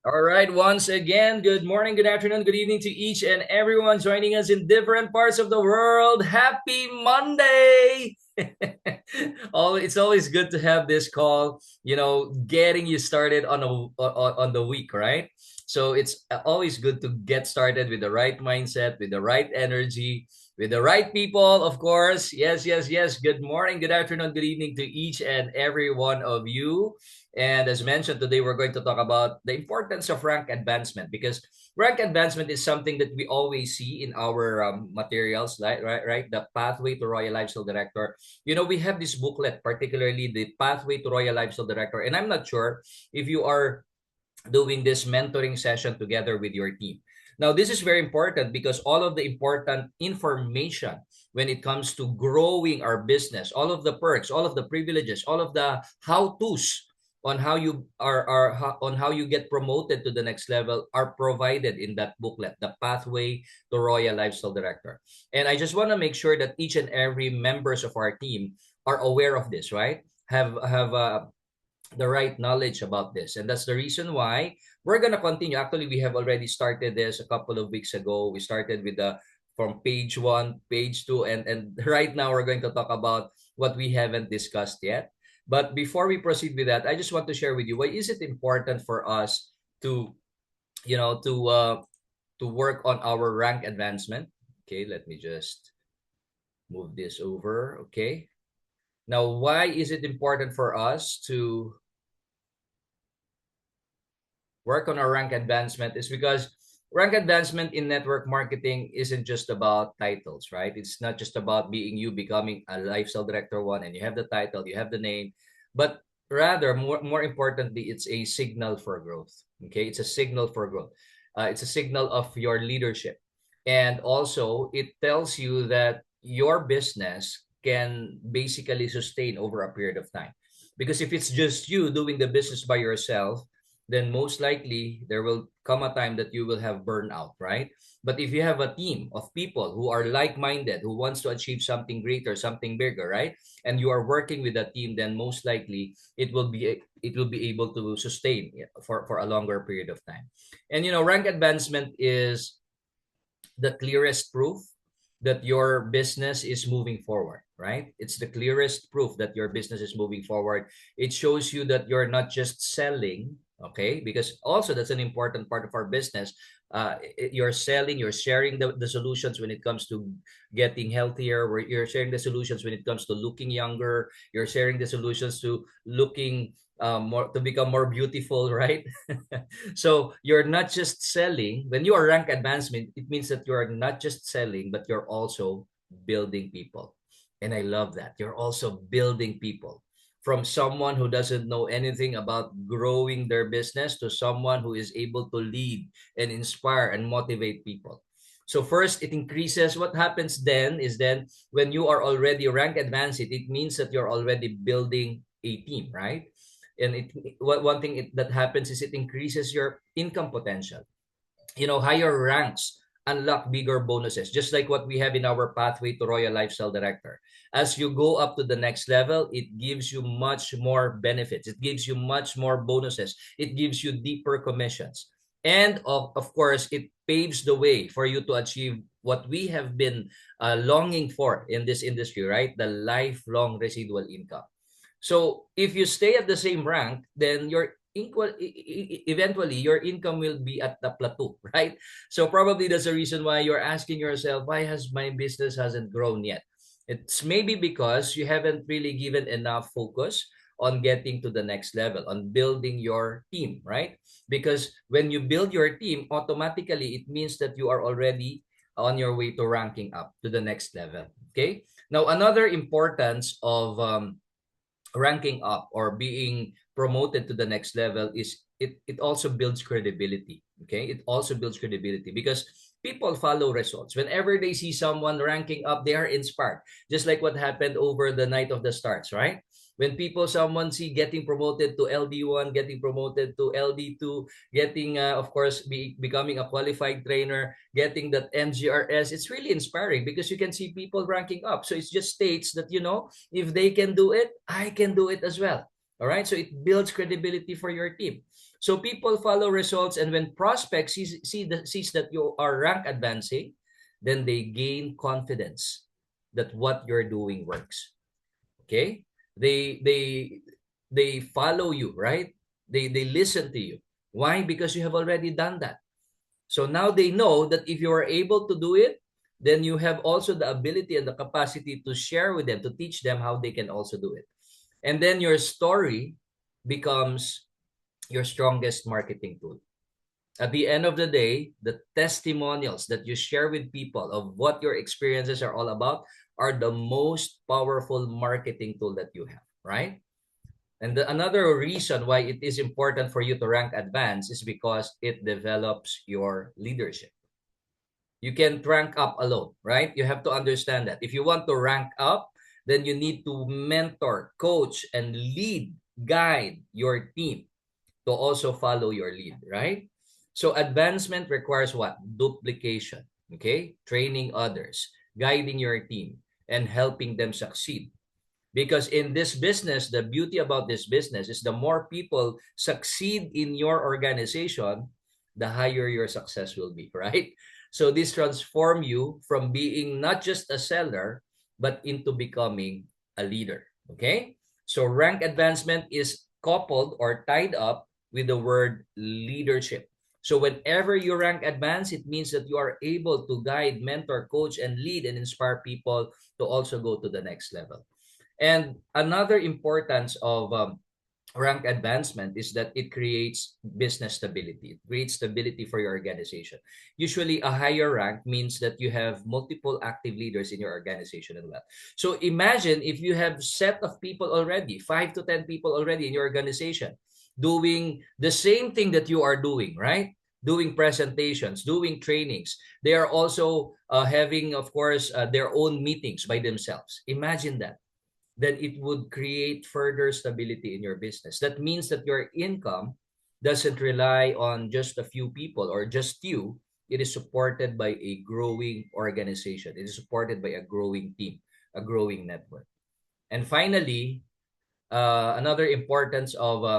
All right, once again, good morning, good afternoon, good evening to each and everyone joining us in different parts of the world. Happy Monday! It's always good to have this call, getting you started on the week, right? So it's always good to get started with the right mindset, with the right energy, with the right people, of course. Yes, yes, yes. Good morning, good afternoon, good evening to each and every one of you. And as mentioned, today we're going to talk about the importance of rank advancement because rank advancement is something that we always see in our materials, right? The Pathway to Royal Lifestyle Director. We have this booklet, particularly the Pathway to Royal Lifestyle Director. And I'm not sure if you are doing this mentoring session together with your team. Now, this is very important because all of the important information when it comes to growing our business, all of the perks, all of the privileges, all of the how-tos on how you on how you get promoted to the next level are provided in that booklet, The Pathway to Royal Lifestyle Director. And I just want to make sure that each and every members of our team are aware of this, right? Have the right knowledge about this. And that's the reason why we're going to continue. Actually, we have already started this a couple of weeks ago. We started with the from page 1, page 2, and right now we're going to talk about what we haven't discussed yet. But before we proceed with that, I just want to share with you why is it important for us to, you know, to work on our rank advancement. Okay, let me just move this over. Okay. Now, why is it important for us to work on our rank advancement is because rank advancement in network marketing isn't just about titles, right? It's not just about being you becoming a lifestyle director one and you have the title, you have the name, but rather more importantly, it's a signal for growth. Okay, it's a signal for growth. It's a signal of your leadership, and also it tells you that your business can basically sustain over a period of time. Because if it's just you doing the business by yourself, then most likely there will come a time that you will have burnout, right? But if you have a team of people who are like-minded, who wants to achieve something greater, something bigger, right? And you are working with a team, then most likely it will be able to sustain for a longer period of time. And rank advancement is the clearest proof that your business is moving forward, right? It's the clearest proof that your business is moving forward. It shows you that you're not just selling, okay? Because also that's an important part of our business. You're selling, you're sharing the solutions when it comes to getting healthier, where you're sharing the solutions when it comes to looking younger, you're sharing the solutions to looking more to become more beautiful, right? So you're not just selling. When you are rank advancement, it means that you're not just selling, but you're also building people. And I love that. You're also building people. From someone who doesn't know anything about growing their business to someone who is able to lead and inspire and motivate people. So first, it increases. What happens then is then when you are already rank advanced, it means that you're already building a team, right? And one thing that happens is it increases your income potential. Higher ranks unlock bigger bonuses, just like what we have in our Pathway to Royal Lifestyle Director. As you go up to the next level, it gives you much more benefits, it gives you much more bonuses, it gives you deeper commissions, and of course it paves the way for you to achieve what we have been longing for in this industry, right? The lifelong residual income. So if you stay at the same rank, then eventually your income will be at the plateau, right? So probably that's the reason why you're asking yourself, why has my business hasn't grown yet? It's maybe because you haven't really given enough focus on getting to the next level, on building your team, right? Because when you build your team, automatically it means that you are already on your way to ranking up to the next level. Okay. Now, another importance of ranking up or being promoted to the next level is it also builds credibility. Okay, it also builds credibility because people follow results. Whenever they see someone ranking up, they are inspired, just like what happened over the night of the stars, right? When people someone see getting promoted to LD1, getting promoted to LD2, getting of course becoming a qualified trainer, getting that MGRS, it's really inspiring because you can see people ranking up. So it just states that if they can do it, I can do it as well. All right, so it builds credibility for your team. So people follow results, and when prospects sees that you are rank advancing, then they gain confidence that what you're doing works. Okay, they follow you, right? They listen to you. Why? Because you have already done that. So now they know that if you are able to do it, then you have also the ability and the capacity to share with them, to teach them how they can also do it. And then your story becomes your strongest marketing tool. At the end of the day, the testimonials that you share with people of what your experiences are all about are the most powerful marketing tool that you have, right? And another reason why it is important for you to rank advanced is because it develops your leadership. You can't rank up alone, right? You have to understand that. If you want to rank up, then you need to mentor, coach, and lead, guide your team to also follow your lead, right? So advancement requires what? Duplication, okay? Training others, guiding your team, and helping them succeed. Because in this business, the beauty about this business is the more people succeed in your organization, the higher your success will be, right? So this transform you from being not just a seller, but into becoming a leader, okay? So rank advancement is coupled or tied up with the word leadership. So whenever you rank advance, it means that you are able to guide, mentor, coach, and lead and inspire people to also go to the next level. And another importance of rank advancement is that it creates business stability. It creates stability for your organization. Usually, a higher rank means that you have multiple active leaders in your organization as well. So imagine if you have set of people already, 5 to 10 people already in your organization, doing the same thing that you are doing, right? Doing presentations, doing trainings. They are also having, of course, their own meetings by themselves. Imagine that, then it would create further stability in your business. That means that your income doesn't rely on just a few people or just you. It is supported by a growing organization. It is supported by a growing team, a growing network. And finally, another importance of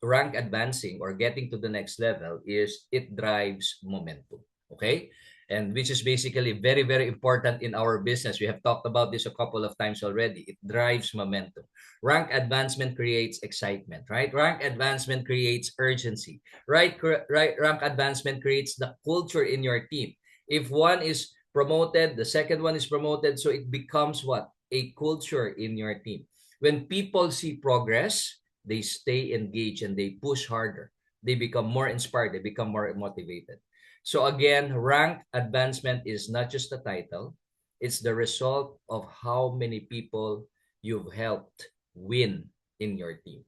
rank advancing or getting to the next level is it drives momentum. Okay, and which is basically very, very important in our business. We have talked about this a couple of times already. It drives momentum. Rank advancement creates excitement, right? Rank advancement creates urgency, right? Rank advancement creates the culture in your team. If one is promoted, the second one is promoted, so it becomes what? A culture in your team. When people see progress, they stay engaged and they push harder. They become more inspired. They become more motivated. So again, rank advancement is not just a title. It's the result of how many people you've helped win in your team.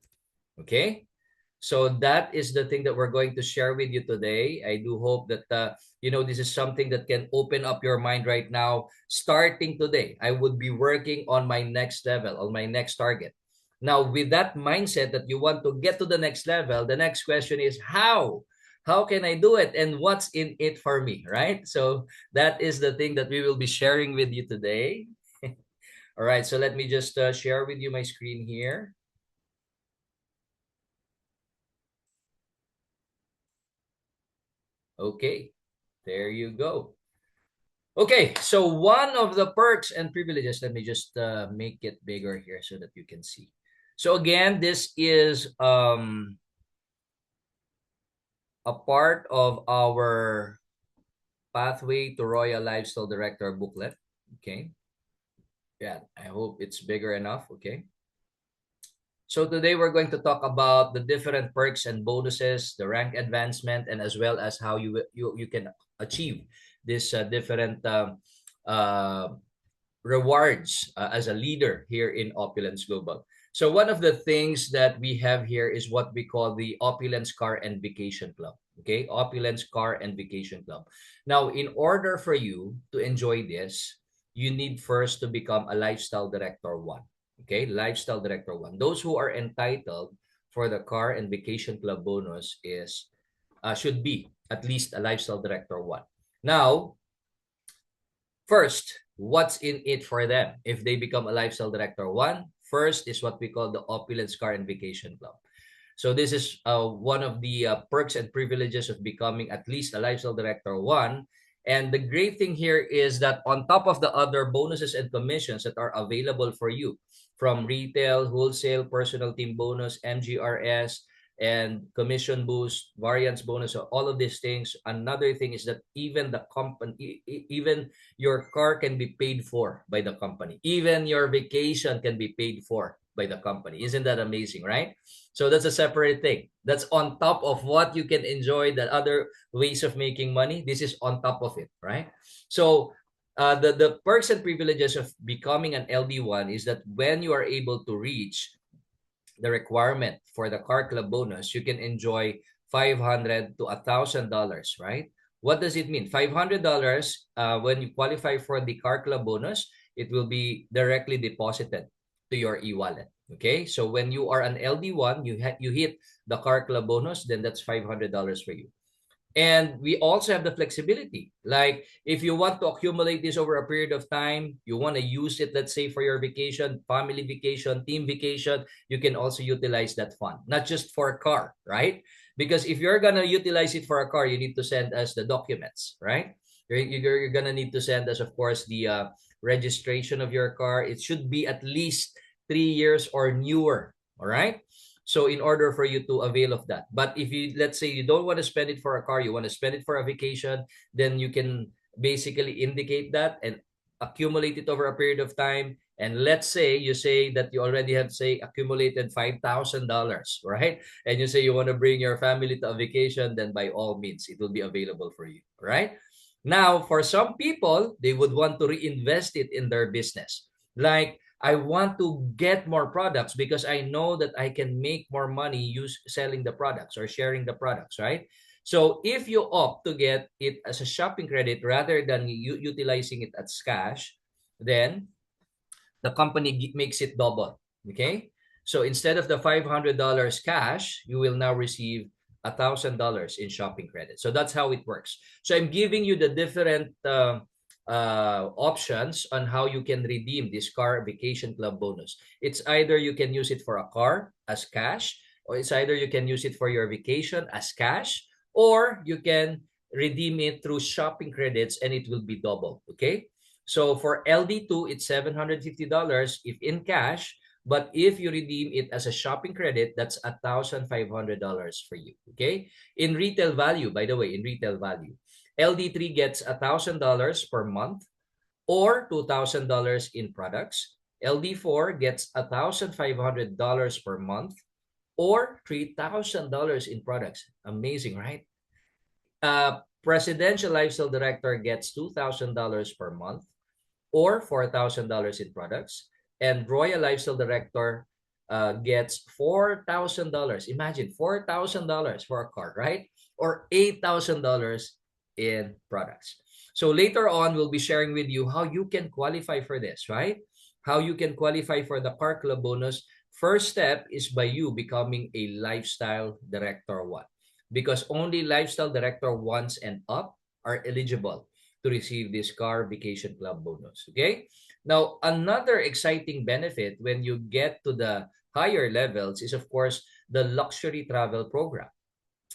Okay? So that is the thing that we're going to share with you today. I do hope that this is something that can open up your mind right now. Starting today, I would be working on my next level, on my next target. Now, with that mindset that you want to get to the next level, the next question is how? How can I do it? And what's in it for me, right? So that is the thing that we will be sharing with you today. All right, so let me just share with you my screen here. Okay, there you go. Okay, so one of the perks and privileges, let me just make it bigger here so that you can see. So again, this is a part of our Pathway to Royal Lifestyle Director booklet. Okay. Yeah, I hope it's bigger enough. Okay. So today we're going to talk about the different perks and bonuses, the rank advancement, and as well as how you can achieve this different uh, rewards as a leader here in Opulence Global. So one of the things that we have here is what we call the Opulence Car and Vacation Club. Okay, Opulence Car and Vacation Club. Now, in order for you to enjoy this, you need first to become a Lifestyle Director 1. Okay, Lifestyle Director 1. Those who are entitled for the Car and Vacation Club bonus should be at least a Lifestyle Director 1. Now, first, what's in it for them? If they become a Lifestyle Director 1, First is what we call the Opulence Car and Vacation Club. So this is one of the perks and privileges of becoming at least a lifestyle director one. And the great thing here is that on top of the other bonuses and commissions that are available for you from retail, wholesale, personal team bonus, MGRS, and commission boost, variance bonus, so all of these things. Another thing is that even the company, even your car can be paid for by the company. Even your vacation can be paid for by the company. Isn't that amazing, right? So that's a separate thing. That's on top of what you can enjoy, the other ways of making money. This is on top of it, right? So the perks and privileges of becoming an LD1 is that when you are able to reach the requirement for the car club bonus, you can enjoy $500 to $1,000, right? What does it mean? $500 when you qualify for the car club bonus, it will be directly deposited to your e-wallet. Okay, so when you are an LD1, you hit the car club bonus, then that's $500 for you. And we also have the flexibility. Like if you want to accumulate this over a period of time, you want to use it, let's say for your vacation, family vacation, team vacation, you can also utilize that fund, not just for a car, right? Because if you're going to utilize it for a car, you need to send us the documents, right? You're going to need to send us, of course, the registration of your car. It should be at least 3 years or newer, all right? So in order for you to avail of that. But if you, let's say you don't want to spend it for a car, you want to spend it for a vacation, then you can basically indicate that and accumulate it over a period of time. And let's say you say that you already have, say, accumulated $5,000, right? And you say you want to bring your family to a vacation, then by all means, it will be available for you, right? Now, for some people, they would want to reinvest it in their business. Like, I want to get more products because I know that I can make more money selling the products or sharing the products, right? So if you opt to get it as a shopping credit rather than utilizing it as cash, then the company makes it double, okay? So instead of the $500 cash, you will now receive $1,000 in shopping credit. So that's how it works. So I'm giving you the different options on how you can redeem this car vacation club bonus. It's either you can use it for a car as cash, or it's either you can use it for your vacation as cash, or you can redeem it through shopping credits and it will be double. Okay, so for LD2 it's $750 if in cash, but if you redeem it as a shopping credit, that's $1,500 for you. Okay, in retail value, by the way, in retail value, LD3 gets $1,000 per month or $2,000 in products. LD4 gets $1,500 per month or $3,000 in products. Amazing, right? Presidential Lifestyle Director gets $2,000 per month or $4,000 in products. And Royal Lifestyle Director gets $4,000. Imagine $4,000 for a car, right? Or $8,000 in products. So later on, we'll be sharing with you how you can qualify for this, right? How you can qualify for the Car Club bonus. First step is by you becoming a Lifestyle Director 1, because only Lifestyle Director 1s and up are eligible to receive this Car Vacation Club bonus, okay? Now, another exciting benefit when you get to the higher levels is, of course, the Luxury Travel Program.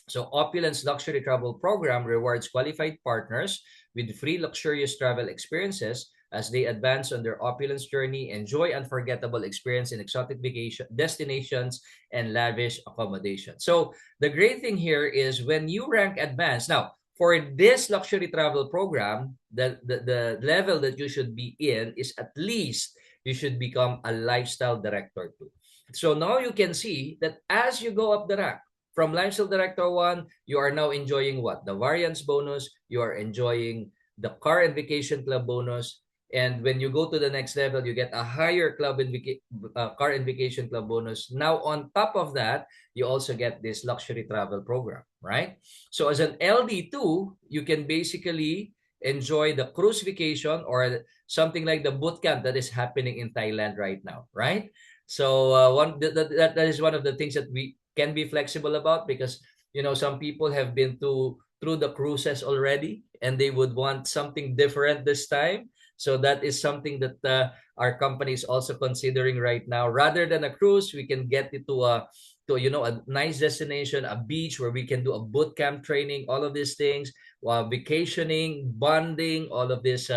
So Opulence Luxury Travel Program rewards qualified partners with free luxurious travel experiences as they advance on their opulence journey, enjoy unforgettable experience in exotic vacation destinations and lavish accommodation. So the great thing here is when you rank advanced, now for this luxury travel program, the level that you should be in is at least you should become a lifestyle director too. So now you can see that as you go up the rank, from Lifestyle Director 1, you are now enjoying what? The variance bonus. You are enjoying the car and vacation club bonus. And when you go to the next level, you get a higher car and vacation club bonus. Now, on top of that, you also get this luxury travel program, right? So as an LD2, you can basically enjoy the cruise vacation or something like the boot camp that is happening in Thailand right now, right? So that is one of the things that we can be flexible about, because some people have been through the cruises already and they would want something different this time. So that is something that our company is also considering right now. Rather than a cruise, we can get it to a a nice destination, a beach where we can do a boot camp training, all of these things, while vacationing, bonding, all of these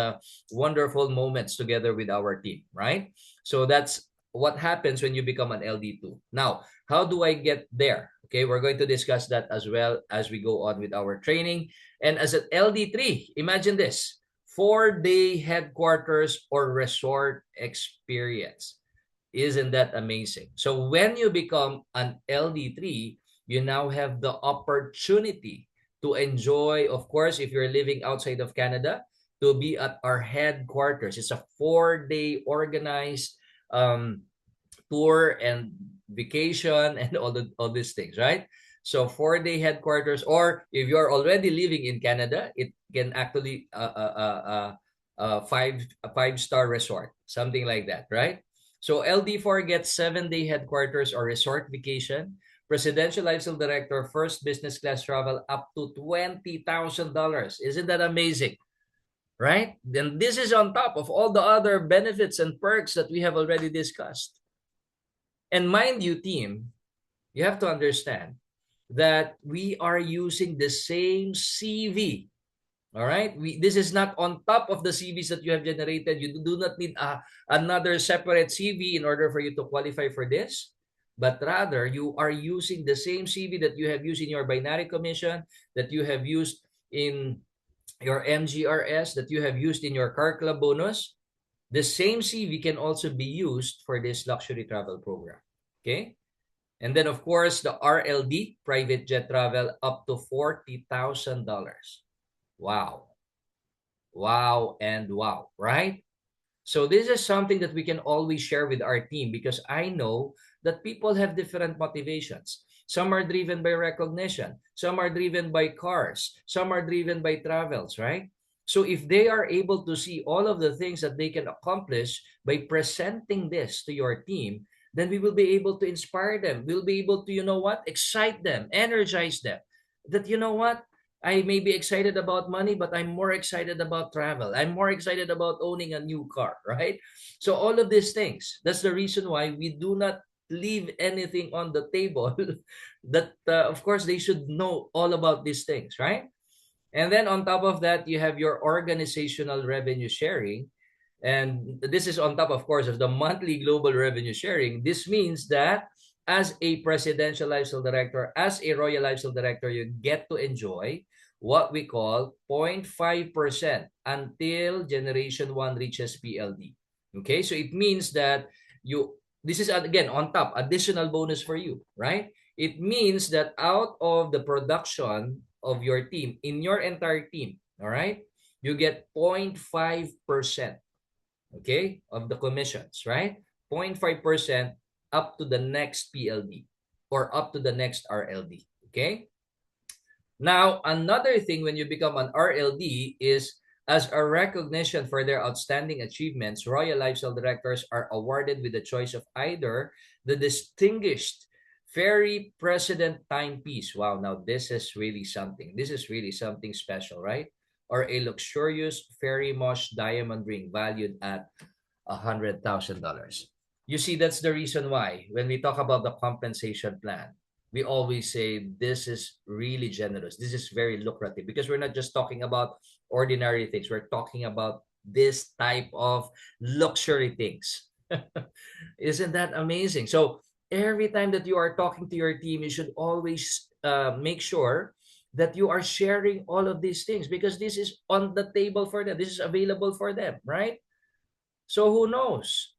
wonderful moments together with our team, right? So that's what happens when you become an LD2. Now, how do I get there? Okay, we're going to discuss that as well as we go on with our training. And as an LD3, imagine this, 4-day headquarters or resort experience. Isn't that amazing? So when you become an LD3, you now have the opportunity to enjoy, of course, if you're living outside of Canada, to be at our headquarters. It's a 4-day organized um, tour and vacation and all these things, right? So 4-day headquarters, or if you're already living in Canada, it can actually a five-star resort, something like that, right? So LD4 gets 7-day headquarters or resort vacation. Presidential Lifestyle Director, first business class travel up to $20,000. Isn't that amazing? Right? Then this is on top of all the other benefits and perks that we have already discussed. And mind you, team, you have to understand that we are using the same CV. All right? This is not on top of the CVs that you have generated. You do not need another separate CV in order for you to qualify for this. But rather, you are using the same CV that you have used in your binary commission, that you have used in your MGRS, that you have used in your car club bonus. The same CV can also be used for this luxury travel program. Okay? And then, of course, the RLD, private jet travel, up to $40,000. Wow. Wow and wow, right? So this is something that we can always share with our team because I know that people have different motivations. Some are driven by recognition. Some are driven by cars. Some are driven by travels, right? So if they are able to see all of the things that they can accomplish by presenting this to your team, then we will be able to inspire them. We'll be able to, excite them, energize them. That, what? I may be excited about money, but I'm more excited about travel. I'm more excited about owning a new car, right? So all of these things, that's the reason why we do not leave anything on the table that, of course, they should know all about these things, right? And then on top of that, you have your organizational revenue sharing. And this is on top, of course, of the monthly global revenue sharing. This means that as a presidential lifestyle director, as a royal lifestyle director, you get to enjoy what we call 0.5% until generation 1 reaches PLD. Okay, so it means that this is again on top, additional bonus for you, right? It means that out of the production of your team, in your entire team, all right, you get 0.5%, okay, of the commissions, right? 0.5% up to the next PLD or up to the next RLD, okay? Now, another thing when you become an RLD is as a recognition for their outstanding achievements, Royal Lifestyle Directors are awarded with the choice of either the Distinguished Ferry President Timepiece. Wow, now this is really something. This is really something special, right? Or a luxurious Ferry Mosh diamond ring valued at $100,000. You see, that's the reason why when we talk about the compensation plan, we always say this is really generous. This is very lucrative because we're not just talking about ordinary things. We're talking about this type of luxury things. Isn't that amazing? So every time that you are talking to your team, you should always make sure that you are sharing all of these things because this is on the table for them. This is available for them, right? So who knows?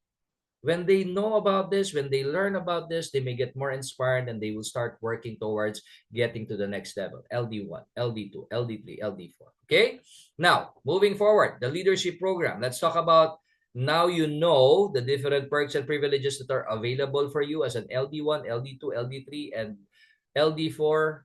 When they know about this, when they learn about this, they may get more inspired and they will start working towards getting to the next level. LD1, LD2, LD3, LD4. Okay? Now, moving forward, the leadership program. Let's talk about now you know the different perks and privileges that are available for you as an LD1, LD2, LD3, and LD4,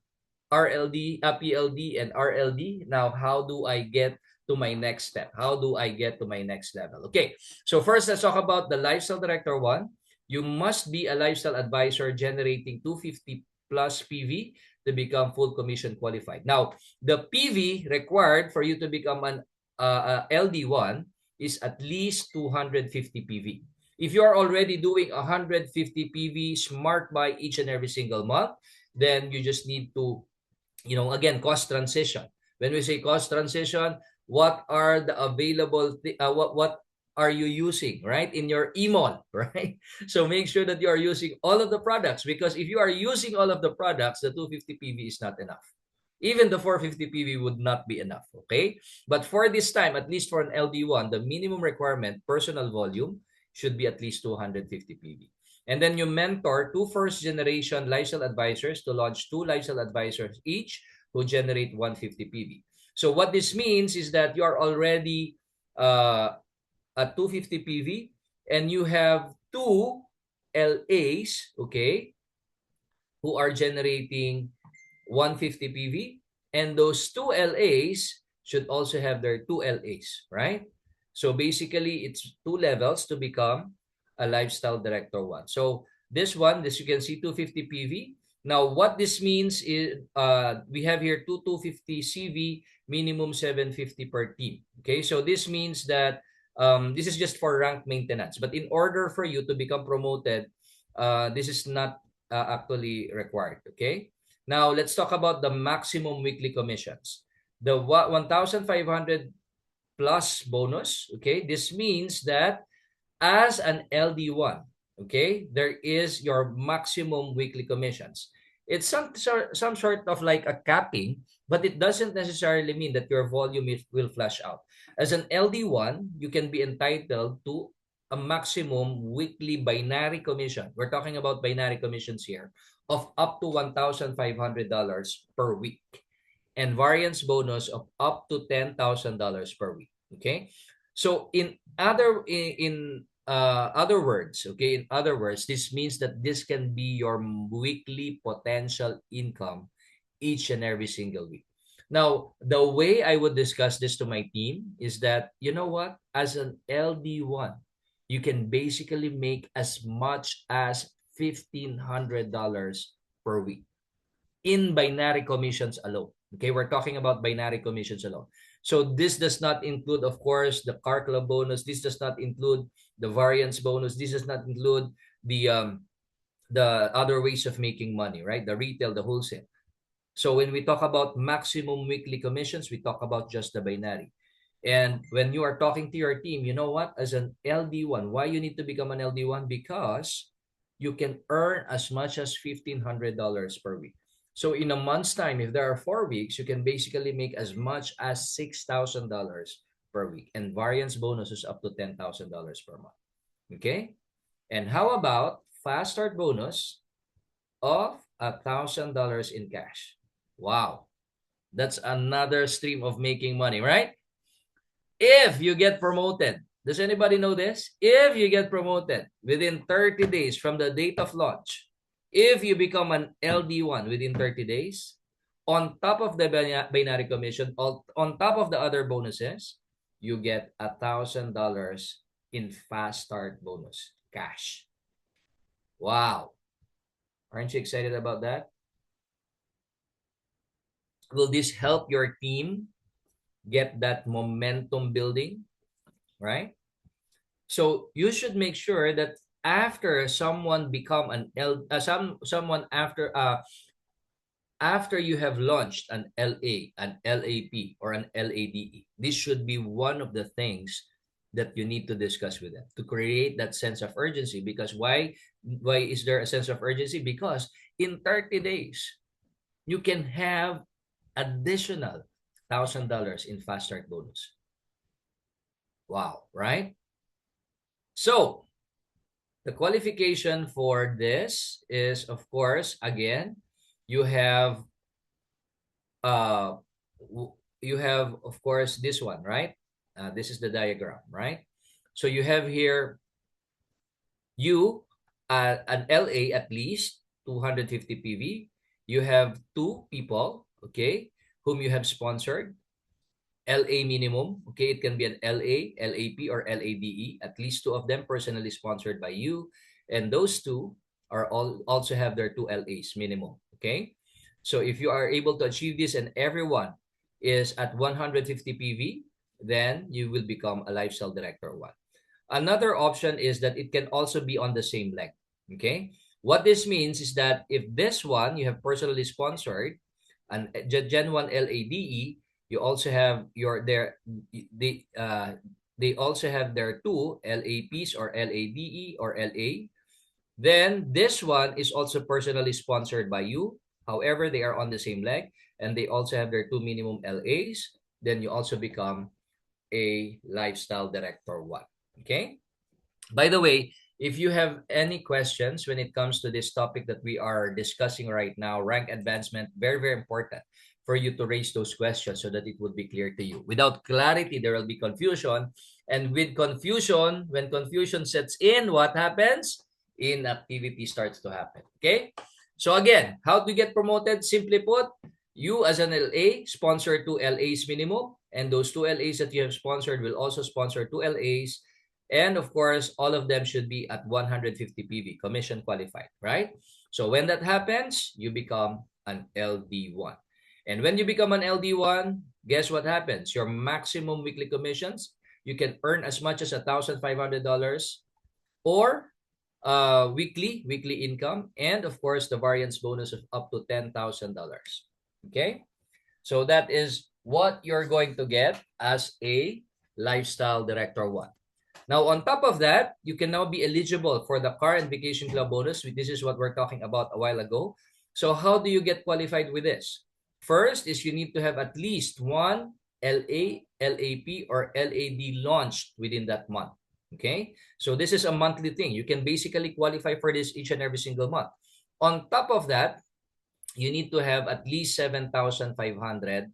RLD, PLD, and RLD. Now, how do I get to my next step? How do I get to my next level? Okay, so first let's talk about the Lifestyle Director 1. You must be a lifestyle advisor generating 250 plus PV to become full commission qualified. Now, the PV required for you to become an LD1 is at least 250 PV. If you are already doing 150 PV smart buy each and every single month, then you just need to, again, cost transition. When we say cost transition, what are the available, what are you using, right, in your e-mall, right? So make sure that you are using all of the products, because if you are using all of the products, the 250 PV is not enough. Even the 450 PV would not be enough, okay? But for this time, at least for an LD1, the minimum requirement, personal volume, should be at least 250 PV. And then you mentor two first-generation lifestyle advisors to launch two lifestyle advisors each who generate 150 PV. So what this means is that you are already at 250 PV and you have two LAs, okay, who are generating 150 PV, and those two LAs should also have their two LAs, right? So basically, it's two levels to become a lifestyle director one. So this one, this you can see 250 PV. Now, what this means is we have here 250 CV, minimum 750 per team. Okay, so this means that this is just for rank maintenance. But in order for you to become promoted, this is not actually required. Okay. Now, let's talk about the maximum weekly commissions. The 1,500 plus bonus, okay? This means that as an LD1, okay, there is your maximum weekly commissions. It's some sort of like a capping, but it doesn't necessarily mean that your volume will flush out. As an LD1, you can be entitled to a maximum weekly binary commission. We're talking about binary commissions here of up to $1,500 per week, and variance bonus of up to $10,000 per week. Okay, so in other words, okay, in other words, this means that this can be your weekly potential income each and every single week. Now, the way I would discuss this to my team is that, you know what, as an LD1, you can basically make as much as $1,500 per week in binary commissions alone. Okay, we're talking about binary commissions alone. So this does not include, of course, the car club bonus. This does not include the variance bonus. This does not include the other ways of making money, right? The retail, the wholesale. So when we talk about maximum weekly commissions, we talk about just the binary. And when you are talking to your team, you know what? As an LD1, why you need to become an LD1? Because you can earn as much as $1,500 per week. So in a month's time, if there are 4 weeks, you can basically make as much as $6,000 per week. And variance bonus is up to $10,000 per month. Okay? And how about fast start bonus of $1,000 in cash? Wow. That's another stream of making money, right? If you get promoted, does anybody know this? If you get promoted within 30 days from the date of launch, if you become an LD1 within 30 days, on top of the binary commission, on top of the other bonuses, you get $1,000 in fast start bonus cash. Wow. Aren't you excited about that? Will this help your team get that momentum building, right? So you should make sure that after someone become an someone after you have launched an LA, an LAP, or an LADE, this should be one of the things that you need to discuss with them to create that sense of urgency. Because why is there a sense of urgency? Because in 30 days you can have additional $1,000 in fast start bonus. Wow, right? So the qualification for this is, of course, again, you have of course this one, right? This is the diagram, right? So you have here an LA at least 250 PV. You have two people, okay, whom you have sponsored. LA minimum, okay, it can be an LA, LAP, or LADE, at least two of them personally sponsored by you, and those two are also have their two LAs minimum, okay? So if you are able to achieve this and everyone is at 150 PV, then you will become a lifestyle director 1. Another option is that it can also be on the same leg. Okay? What this means is that if this one you have personally sponsored, an Gen 1 LADE, you also have they also have their two LAPs or LADE or LA. Then this one is also personally sponsored by you. However, they are on the same leg and they also have their two minimum LAs. Then you also become a lifestyle director 1. Okay? By the way, if you have any questions when it comes to this topic that we are discussing right now, rank advancement, very, very important for you to raise those questions so that it would be clear to you. Without clarity, there will be confusion. And with confusion, when confusion sets in, what happens? Inactivity starts to happen. Okay? So again, how to get promoted? Simply put, you as an LA sponsor two LAs minimum, and those two LAs that you have sponsored will also sponsor two LAs. And of course, all of them should be at 150 PV, commission qualified, right? So when that happens, you become an LD1. And when you become an LD1, guess what happens? Your maximum weekly commissions, you can earn as much as $1,500 or weekly income, and of course, the variance bonus of up to $10,000. Okay? So that is what you're going to get as a lifestyle director 1. Now, on top of that, you can now be eligible for the car and vacation club bonus. This is what we're talking about a while ago. So how do you get qualified with this? First is you need to have at least one LA, LAP, or LAD launched within that month. Okay? So this is a monthly thing. You can basically qualify for this each and every single month. On top of that, you need to have at least 7,500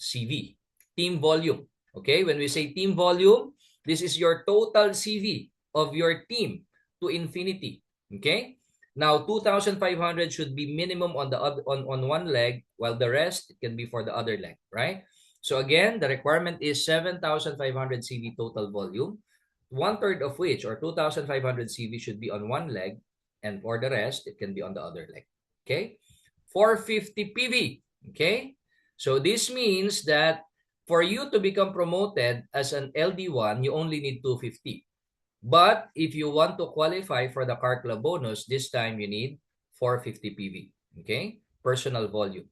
CV, team volume. Okay? When we say team volume, this is your total CV of your team to infinity. Okay? Now, 2,500 should be minimum on the on one leg, while the rest it can be for the other leg, right? So again, the requirement is 7,500 CV total volume, 1/3 of which, or 2,500 CV, should be on one leg, and for the rest, it can be on the other leg. Okay? 450 PV. Okay? So this means that for you to become promoted as an LD1, you only need 250. But if you want to qualify for the car club bonus, this time you need 450 PV. Okay? Personal volume.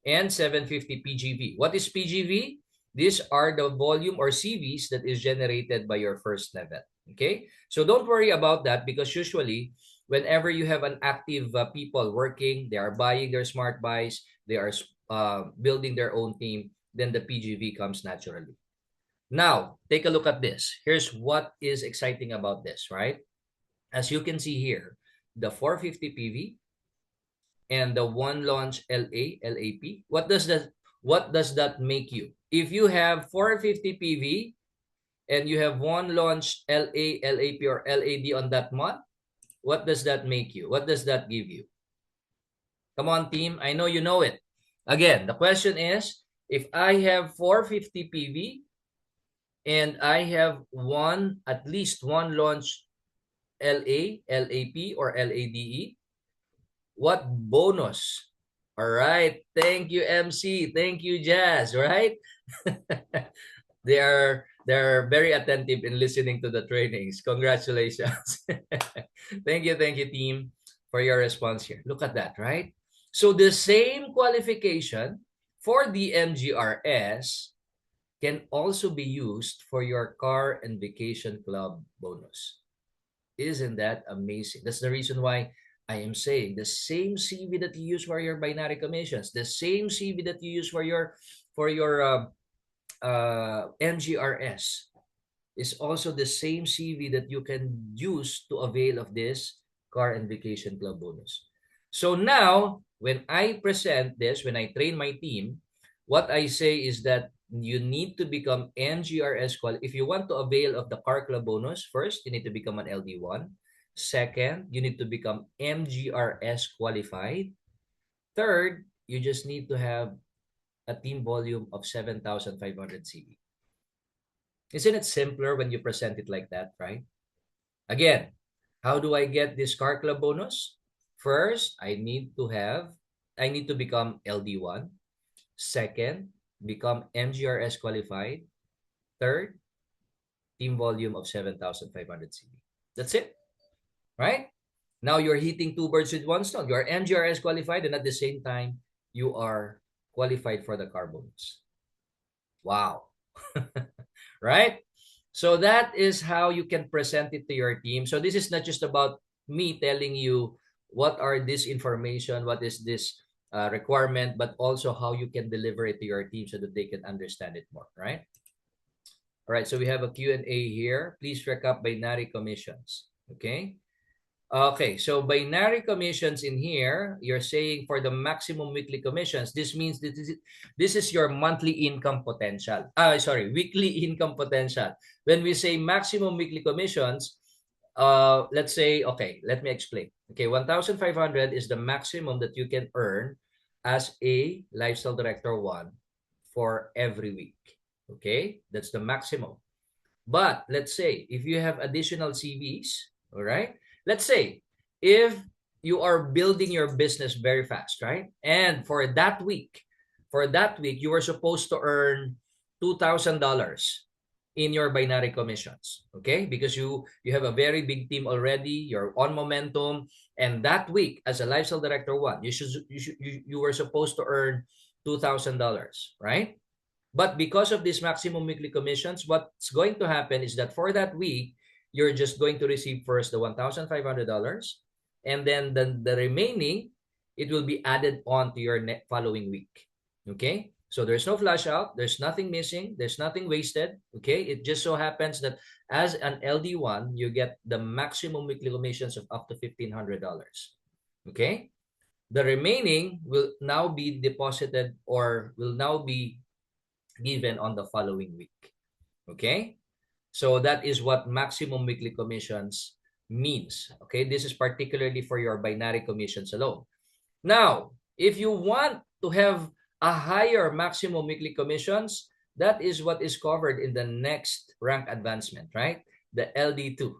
And 750 PGV. What is PGV? These are the volume or CVs that is generated by your first level. Okay? So don't worry about that, because usually whenever you have an active people working, they are buying their smart buys, they are building their own team, then the PGV comes naturally. Now, take a look at this. Here's what is exciting about this, right? As you can see here, the 450 PV and the one launch LA, LAP. What does that make you? If you have 450 PV and you have one launch LA, LAP, or LAD on that month, what does that make you? What does that give you? Come on, team. I know you know it. Again, the question is, if I have 450 PV and I have at least one launch LA, LAP, or LADE, what bonus? All right. Thank you, MC. Thank you, Jazz. Right? they're very attentive in listening to the trainings. Congratulations. Thank you, team, for your response here. Look at that, right? So the same qualification for the MGRS can also be used for your car and vacation club bonus. Isn't that amazing? That's the reason why I am saying the same CV that you use for your binary commissions, the same CV that you use for your MGRS is also the same CV that you can use to avail of this car and vacation club bonus. So now, when I present this, when I train my team, what I say is that you need to become MGRS qualified. If you want to avail of the car club bonus, first, you need to become an LD1. Second, you need to become MGRS qualified. Third, you just need to have a team volume of 7,500 CV. Isn't it simpler when you present it like that, right? Again, how do I get this car club bonus? First, I need to become LD1. Second, become MGRS qualified. Third, team volume of 7,500 CV. That's it, right? Now you're hitting two birds with one stone. You are NGRS qualified, and at the same time, you are qualified for the car bonus. Wow. Right? So that is how you can present it to your team. So this is not just about me telling you what are this information, what is this requirement, but also how you can deliver it to your team so that they can understand it more, right? All right, so we have a Q&A here. Please recap binary commissions. Okay. Okay, so binary commissions in here, you're saying for the maximum weekly commissions, this means this is your monthly income potential. Sorry, weekly income potential. When we say maximum weekly commissions, let's say, okay, let me explain. Okay, 1,500 is the maximum that you can earn as a Lifestyle Director 1 for every week. Okay, that's the maximum. But let's say if you have additional CVs, all right? Let's say if you are building your business very fast, right? And for that week, you were supposed to earn $2,000 in your binary commissions, okay? Because you have a very big team already, you're on momentum, and that week as a Lifestyle Director 1, you were supposed to earn $2,000, right? But because of these maximum weekly commissions, what's going to happen is that for that week, you're just going to receive first the $1,500, and then the remaining, it will be added on to your following week. Okay? So there's no flash out, there's nothing missing, there's nothing wasted. Okay? It just so happens that as an LD1, you get the maximum weekly commissions of up to $1,500. Okay? The remaining will now be deposited or will now be given on the following week. Okay? So that is what maximum weekly commissions means. Okay? This is particularly for your binary commissions alone. Now, if you want to have a higher maximum weekly commissions, that is what is covered in the next rank advancement, right? The LD2.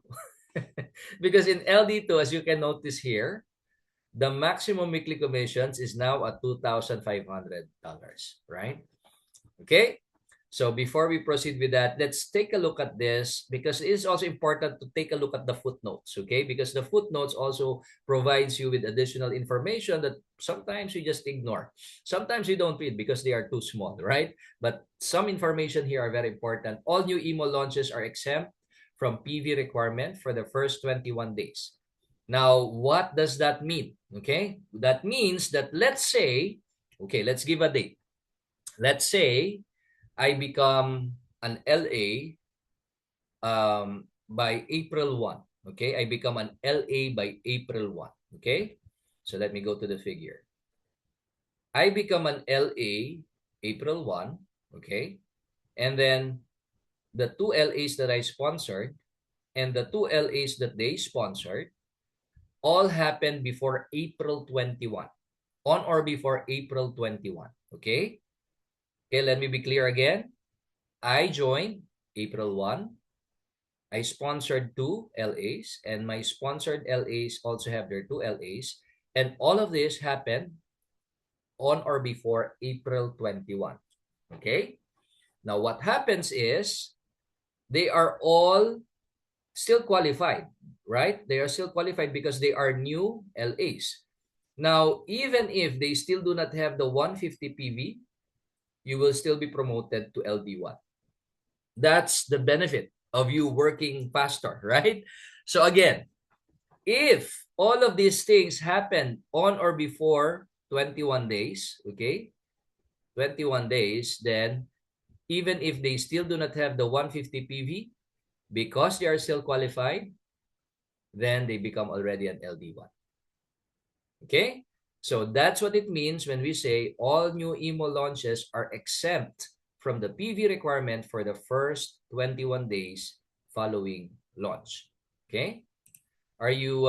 Because in LD2, as you can notice here, the maximum weekly commissions is now at $2,500, right? Okay, so before we proceed with that, let's take a look at this because it is also important to take a look at the footnotes, okay? Because the footnotes also provides you with additional information that sometimes you just ignore. Sometimes you don't read because they are too small, right? But some information here are very important. All new email launches are exempt from PV requirement for the first 21 days. Now, what does that mean? Okay, that means that let's say, okay, let's give a date. Let's say I become an LA by April 1. Okay, I become an LA by April 1. Okay, so let me go to the figure. I become an LA April 1. Okay, and then the two LAs that I sponsored and the two LAs that they sponsored all happened before April 21. On or before April 21. Okay? Okay, let me be clear again. I joined April 1. I sponsored two LAs, and my sponsored LAs also have their two LAs. And all of this happened on or before April 21. Okay? Now, what happens is they are all still qualified, right? They are still qualified because they are new LAs. Now, even if they still do not have the 150 PV, you will still be promoted to LD1. That's the benefit of you working faster, right? So again, if all of these things happen on or before 21 days, okay, 21 days, then even if they still do not have the 150 PV, because they are still qualified, then they become already an LD1. Okay? So that's what it means when we say all new email launches are exempt from the PV requirement for the first 21 days following launch. Okay? Are you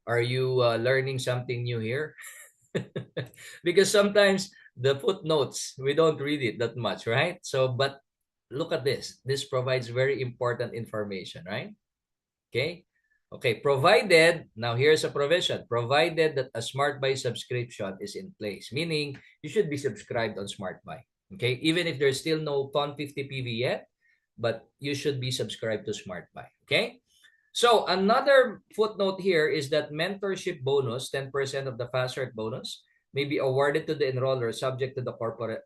learning something new here? Because sometimes the footnotes, we don't read it that much, right? So, but look at this. This provides very important information, right? Okay? Okay, provided, now here's a provision, provided that a SmartBuy subscription is in place, meaning you should be subscribed on SmartBuy. Okay, even if there's still no Ton 50 PV yet, but you should be subscribed to SmartBuy. Okay. So another footnote here is that mentorship bonus, 10% of the fast start bonus, may be awarded to the enroller subject to the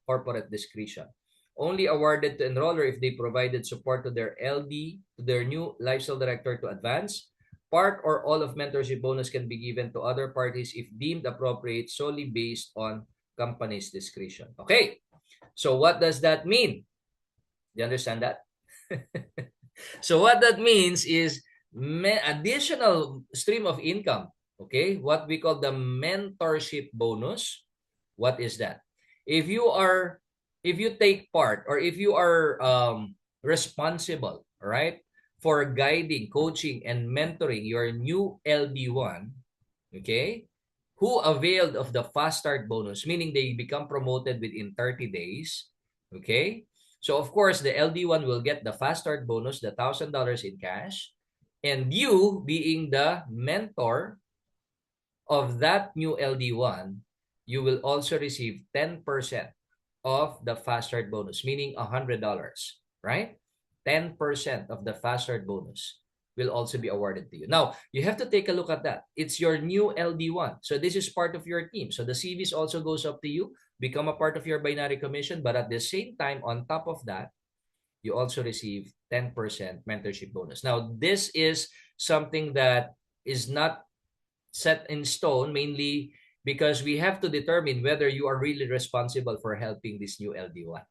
corporate discretion. Only awarded to enroller if they provided support to their LD, to their new lifestyle director to advance. Part or all of mentorship bonus can be given to other parties if deemed appropriate solely based on company's discretion. Okay, so what does that mean? Do you understand that? So what that means is additional stream of income. Okay, what we call the mentorship bonus. What is that? If you are, if you take part or if you are responsible, right, for guiding, coaching, and mentoring your new LD1, okay, who availed of the fast start bonus, meaning they become promoted within 30 days, okay? So of course, the LD1 will get the fast start bonus, the $1,000 in cash, and you being the mentor of that new LD1, you will also receive 10% of the fast start bonus, meaning $100, right? 10% of the fast start bonus will also be awarded to you. Now, you have to take a look at that. It's your new LD1. So this is part of your team. So the CVs also goes up to you, become a part of your binary commission, but at the same time, on top of that, you also receive 10% mentorship bonus. Now, this is something that is not set in stone, mainly because we have to determine whether you are really responsible for helping this new LD1.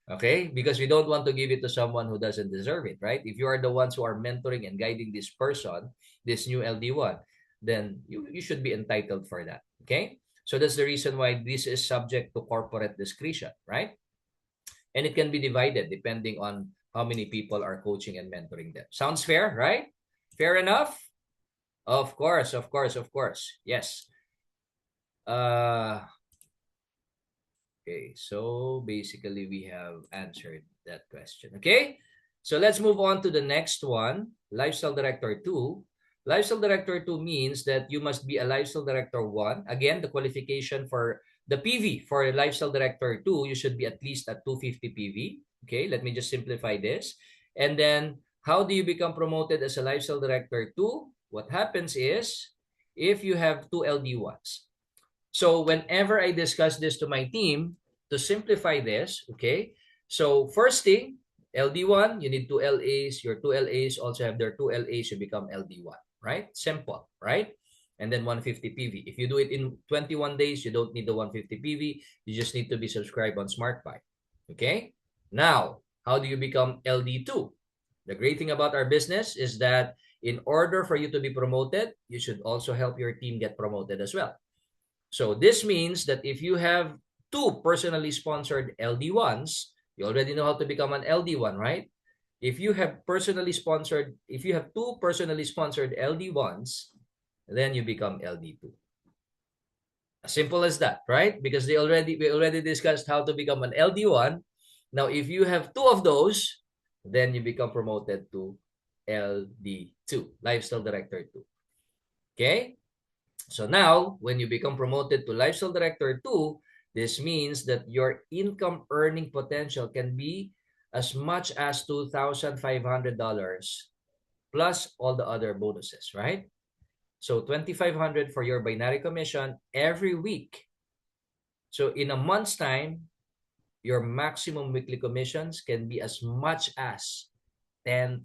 Okay? Because we don't want to give it to someone who doesn't deserve it, right? If you are the ones who are mentoring and guiding this person, this new LD1, then you should be entitled for that. Okay? So that's the reason why this is subject to corporate discretion, right? And it can be divided depending on how many people are coaching and mentoring them. Sounds fair, right? Fair enough? Of course, of course, of course. Yes. Okay, so basically we have answered that question. Okay, so let's move on to the next one. Lifestyle Director 2. Lifestyle Director 2 means that you must be a Lifestyle Director 1. Again, the qualification for the PV for Lifestyle Director 2, you should be at least at 250 PV. Okay, let me just simplify this. And then, how do you become promoted as a Lifestyle Director 2? What happens is, if you have two LD1s. So whenever I discuss this to my team, to simplify this, okay? So first thing, LD1, you need two LAs. Your two LAs also have their two LAs, you become LD1, right? Simple, right? And then 150 PV. If you do it in 21 days, you don't need the 150 PV. You just need to be subscribed on SmartBuy. Okay? Now, how do you become LD2? The great thing about our business is that in order for you to be promoted, you should also help your team get promoted as well. So this means that if you have two personally sponsored LD1s, you already know how to become an LD1, right? If you have two personally sponsored LD1s, then you become LD2. As simple as that, right? Because we already discussed how to become an LD1. Now, if you have two of those, then you become promoted to LD2, Lifestyle Director 2. Okay? So now, when you become promoted to Lifestyle Director 2, this means that your income earning potential can be as much as $2,500 plus all the other bonuses, right? So $2,500 for your binary commission every week. So in a month's time, your maximum weekly commissions can be as much as $10,000.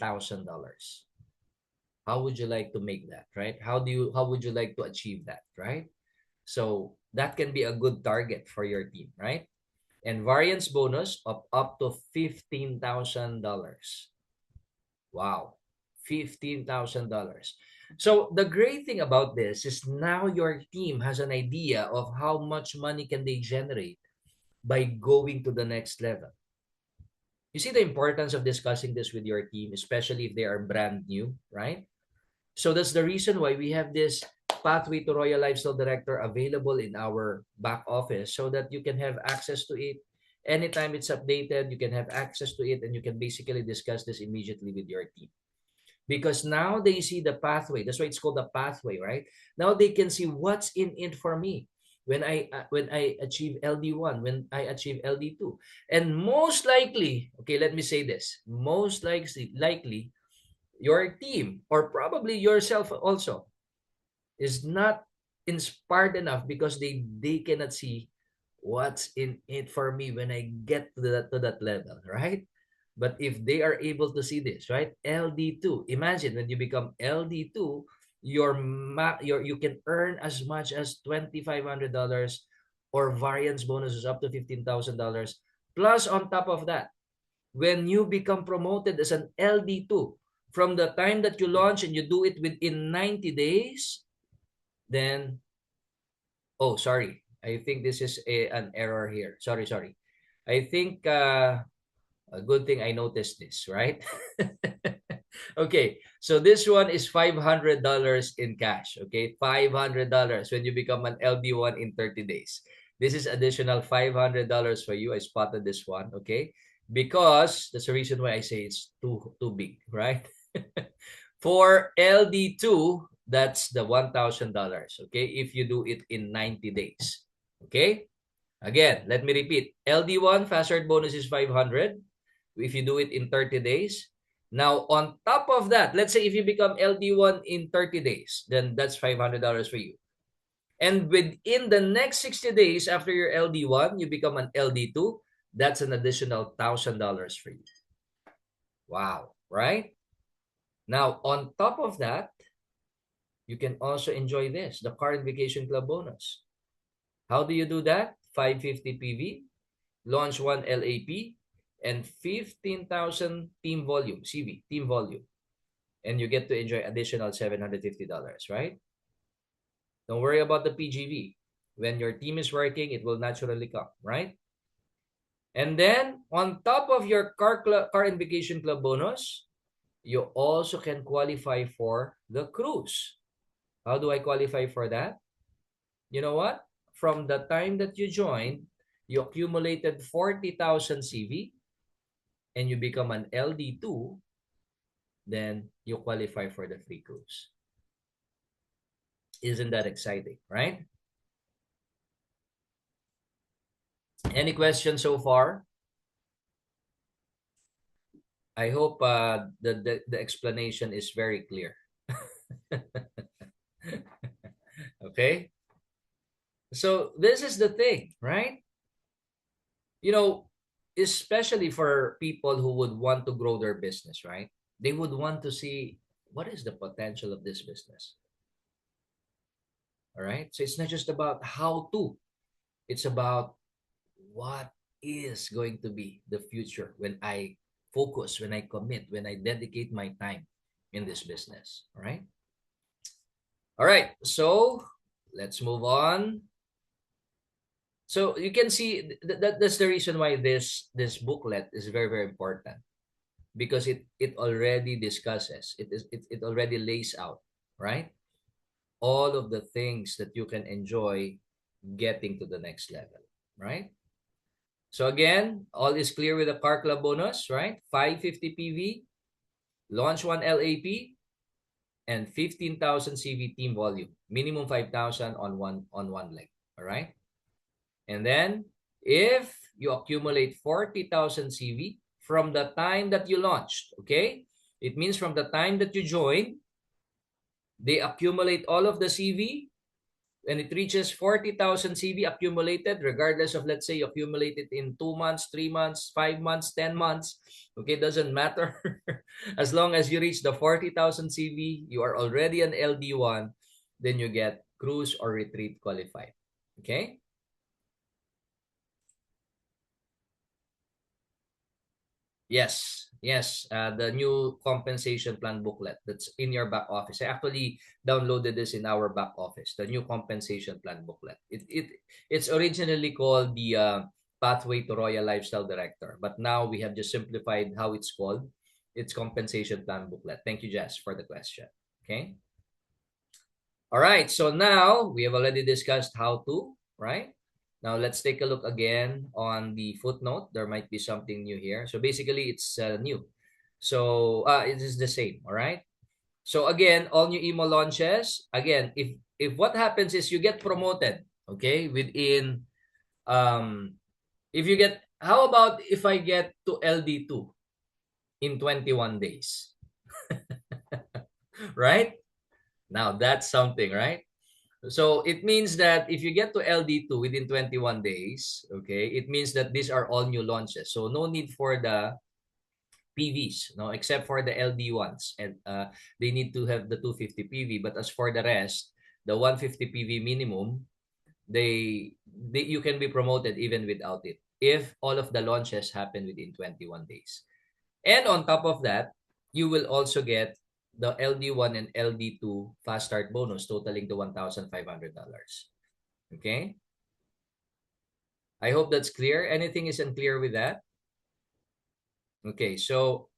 How would you like to make that, right? How would you like to achieve that, right? So that can be a good target for your team, right? And variance bonus of up to $15,000. Wow, $15,000. So the great thing about this is now your team has an idea of how much money can they generate by going to the next level. You see the importance of discussing this with your team, especially if they are brand new, right? So that's the reason why we have this Pathway to Royal Lifestyle Director available in our back office so that you can have access to it. Anytime it's updated, you can have access to it and you can basically discuss this immediately with your team. Because now they see the pathway. That's why it's called the pathway, right? Now they can see what's in it for me. when I achieve LD1, when I achieve LD2. And most likely, okay, let me say this. Most likely your team or probably yourself also is not inspired enough because they cannot see what's in it for me when I get to that level, right? But if they are able to see this, right? LD2. Imagine when you become LD2, you can earn as much as $2,500 or variance bonuses up to $15,000. Plus on top of that, when you become promoted as an LD2, from the time that you launch and you do it within 90 days, then, oh, sorry. I think this is an error here. Sorry. I think a good thing I noticed this, right? Okay, so this one is $500 in cash. Okay, $500 when you become an LB1 in 30 days. This is additional $500 for you. I spotted this one. Okay, because that's the reason why I say it's too big, right? For LD2, that's the $1,000. Okay, if you do it in 90 days. Okay, again, let me repeat. LD1 fast start bonus is 500 if you do it in 30 days. Now, on top of that, let's say if you become LD1 in 30 days, then that's $500 for you. And within the next 60 days after your LD1, you become an LD2, that's an additional $1,000 for you. Wow, right? Now, on top of that, you can also enjoy this, the Car and Vacation Club bonus. How do you do that? 550 PV, launch 1 LAP, and 15,000 team volume, CV, team volume. And you get to enjoy additional $750, right? Don't worry about the PGV. When your team is working, it will naturally come, right? And then, on top of your car and vacation club bonus, you also can qualify for the cruise. How do I qualify for that? You know what? From the time that you joined, you accumulated 40,000 CV and you become an LD2, then you qualify for the free cruise. Isn't that exciting, right? Any questions so far? I hope the explanation is very clear. Okay? So this is the thing, right? You know, especially for people who would want to grow their business, right? They would want to see what is the potential of this business. All right? So it's not just about how to, it's about what is going to be the future when I focus, when I commit, when I dedicate my time in this business. All right. All right. So let's move on. So you can see that's the reason why this booklet is very, very important, because it already discusses, it already lays out, right, all of the things that you can enjoy getting to the next level, right? So again, all is clear with the car club bonus, right? 550 PV, launch 1 LAP, and 15,000 CV team volume. Minimum 5,000 on one leg. All right? And then if you accumulate 40,000 CV from the time that you launched, okay? It means from the time that you join, they accumulate all of the CV. When it reaches 40,000 CV accumulated, regardless of, let's say, you accumulate it in 2 months, 3 months, 5 months, 10 months, okay, doesn't matter. As long as you reach the 40,000 CV, you are already an LD1, then you get cruise or retreat qualified. Okay? Yes, yes. The new compensation plan booklet that's in your back office. I actually downloaded this in our back office. The new compensation plan booklet. It's originally called the Pathway to Royal Lifestyle Director, but now we have just simplified how it's called. It's compensation plan booklet. Thank you, Jess, for the question. Okay. All right. So now we have already discussed how to, right? Now let's take a look again on the footnote. There might be something new here. So basically it's new. So it is the same, all right? So again, all new email launches, again, if what happens is you get promoted, Okay, within if you get, how about if I get to LD2 in 21 days? Right? Now that's something, right? So it means that if you get to LD2 within 21 days, okay, it means that these are all new launches. So no need for the PVs, no, except for the LD ones. And they need to have the 250 PV. But as for the rest, the 150 PV minimum, they you can be promoted even without it if all of the launches happen within 21 days. And on top of that, you will also get the LD1 and LD2 fast start bonus totaling to $1,500. Okay? I hope that's clear. Anything is unclear with that? Okay, so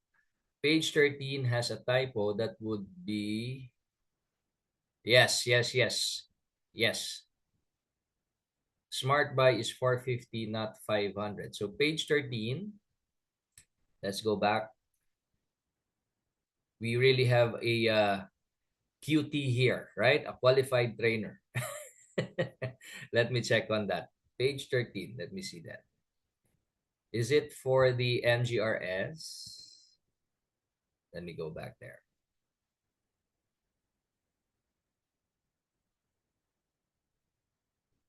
page 13 has a typo that would be yes, yes, yes. Yes. Smart buy is 450, not 500. So page 13, let's go back. We really have a QT here, right? A qualified trainer. Let me check on that. Page 13. Let me see that. Is it for the MGRS? Let me go back there.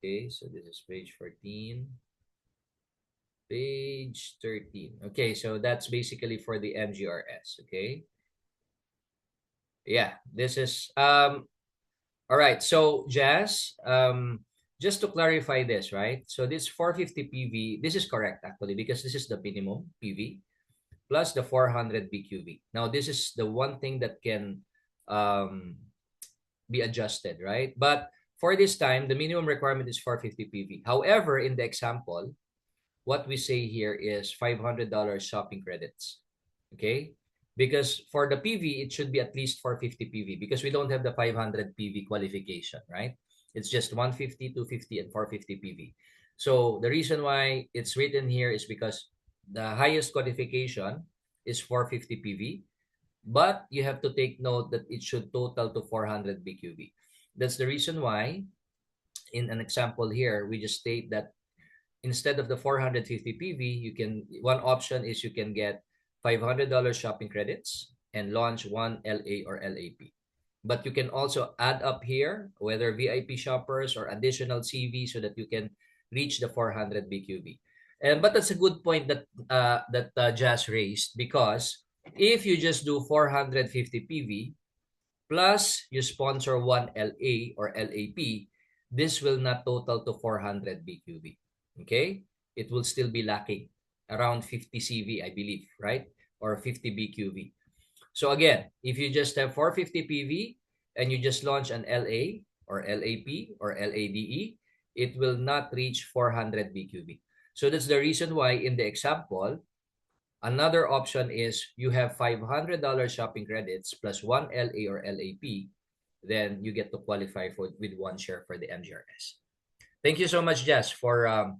Okay, so this is page 14. Page 13. Okay, so that's basically for the MGRS, okay? Yeah, this is all right. So Jazz, just to clarify this, right? So this 450 PV, this is correct actually because this is the minimum PV plus the 400 BQV. Now this is the one thing that can um be adjusted, right? But for this time, the minimum requirement is 450 PV. However, in the example, what we say here is $500 shopping credits. Okay? Because for the PV, it should be at least 450 PV because we don't have the 500 PV qualification, right? It's just 150, 250, and 450 PV. So the reason why it's written here is because the highest qualification is 450 PV, but you have to take note that it should total to 400 BQV. That's the reason why in an example here, we just state that instead of the 450 PV, you can, one option is you can get $500 shopping credits and launch one LA or LAP. But you can also add up here whether VIP shoppers or additional CV so that you can reach the 400 BQV. And but that's a good point that Jazz raised, because if you just do 450 PV plus you sponsor one LA or LAP, this will not total to 400 BQV. Okay? It will still be lacking around 50 CV, I believe, right? Or 50 BQV. So again, if you just have 450 PV and you just launch an LA or LAP or LADE, it will not reach 400 BQV. So that's the reason why in the example, another option is you have $500 shopping credits plus one LA or LAP, then you get to qualify for with one share for the MGRS. Thank you so much, Jess, for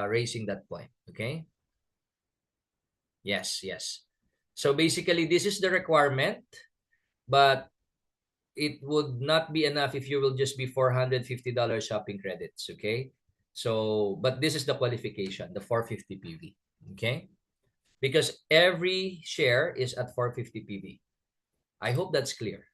raising that point. Okay. Yes, yes. So basically, this is the requirement, but it would not be enough if you will just be $450 shopping credits. Okay. So, but this is the qualification, the 450 PV. Okay. Because every share is at 450 PV. I hope that's clear.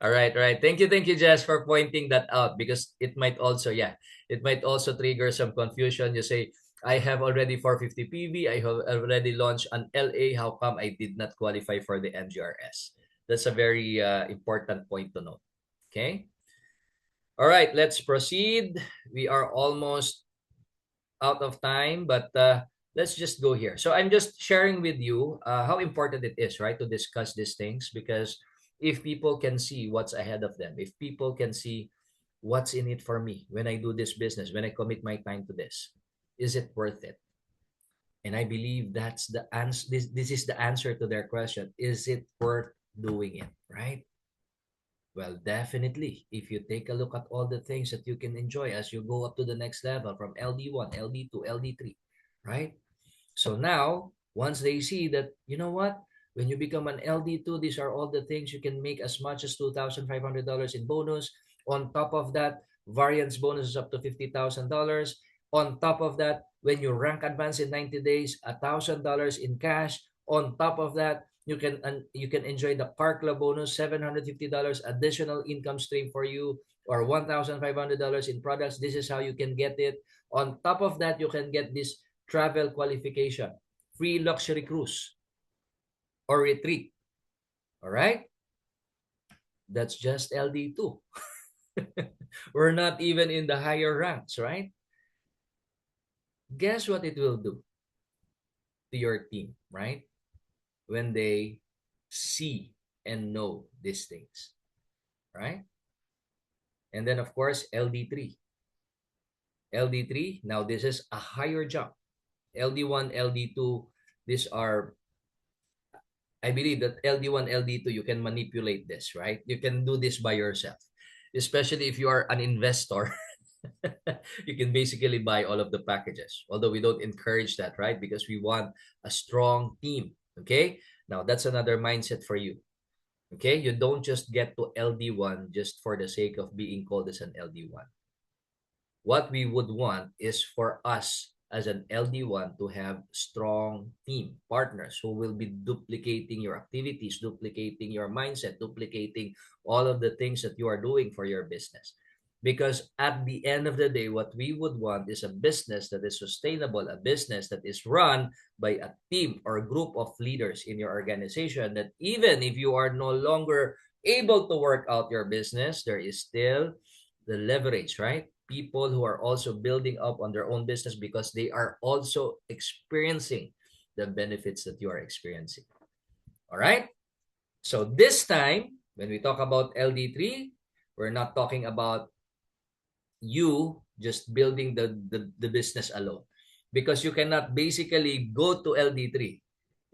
All right. Thank you, Jess, for pointing that out because it might also, yeah, it might also trigger some confusion. You say, I have already 450 PV. I have already launched an LA. How come I did not qualify for the MGRS? That's a very important point to note. Okay. All right. Let's proceed. We are almost out of time, but let's just go here. So I'm just sharing with you how important it is, right, to discuss these things, because if people can see what's ahead of them, if people can see what's in it for me when I do this business, when I commit my time to this, is it worth it? And I believe that's the answer. This is the answer to their question. Is it worth doing it, right? Well, definitely. If you take a look at all the things that you can enjoy as you go up to the next level from LD1, LD2, LD3, right? So now, once they see that, you know what? When you become an LD2, these are all the things you can make as much as $2,500 in bonus. On top of that, variance bonuses up to $50,000. On top of that, when you rank advance in 90 days, $1,000 in cash. On top of that, you can enjoy the car club bonus, $750 additional income stream for you, or $1,500 in products. This is how you can get it. On top of that, you can get this travel qualification, free luxury cruise or retreat. All right? That's just LD2. We're not even in the higher ranks, right? Guess what it will do to your team, right? When they see and know these things, right? And then, of course, LD3. LD3, now this is a higher jump. LD1, LD2, these are, I believe that LD1, LD2, you can manipulate this, right? You can do this by yourself, especially if you are an investor. You can basically buy all of the packages, although we don't encourage that, right? Because we want a strong team. Okay, now that's another mindset for you. Okay, you don't just get to LD1 just for the sake of being called as an LD1. What we would want is for us as an LD1 to have strong team partners who will be duplicating your activities, duplicating your mindset, duplicating all of the things that you are doing for your business. Because at the end of the day, what we would want is a business that is sustainable, a business that is run by a team or a group of leaders in your organization, that even if you are no longer able to work out your business, there is still the leverage, right? People who are also building up on their own business because they are also experiencing the benefits that you are experiencing. All right? So this time, when we talk about LD3, we're not talking about you just building the business alone, because you cannot basically go to LD3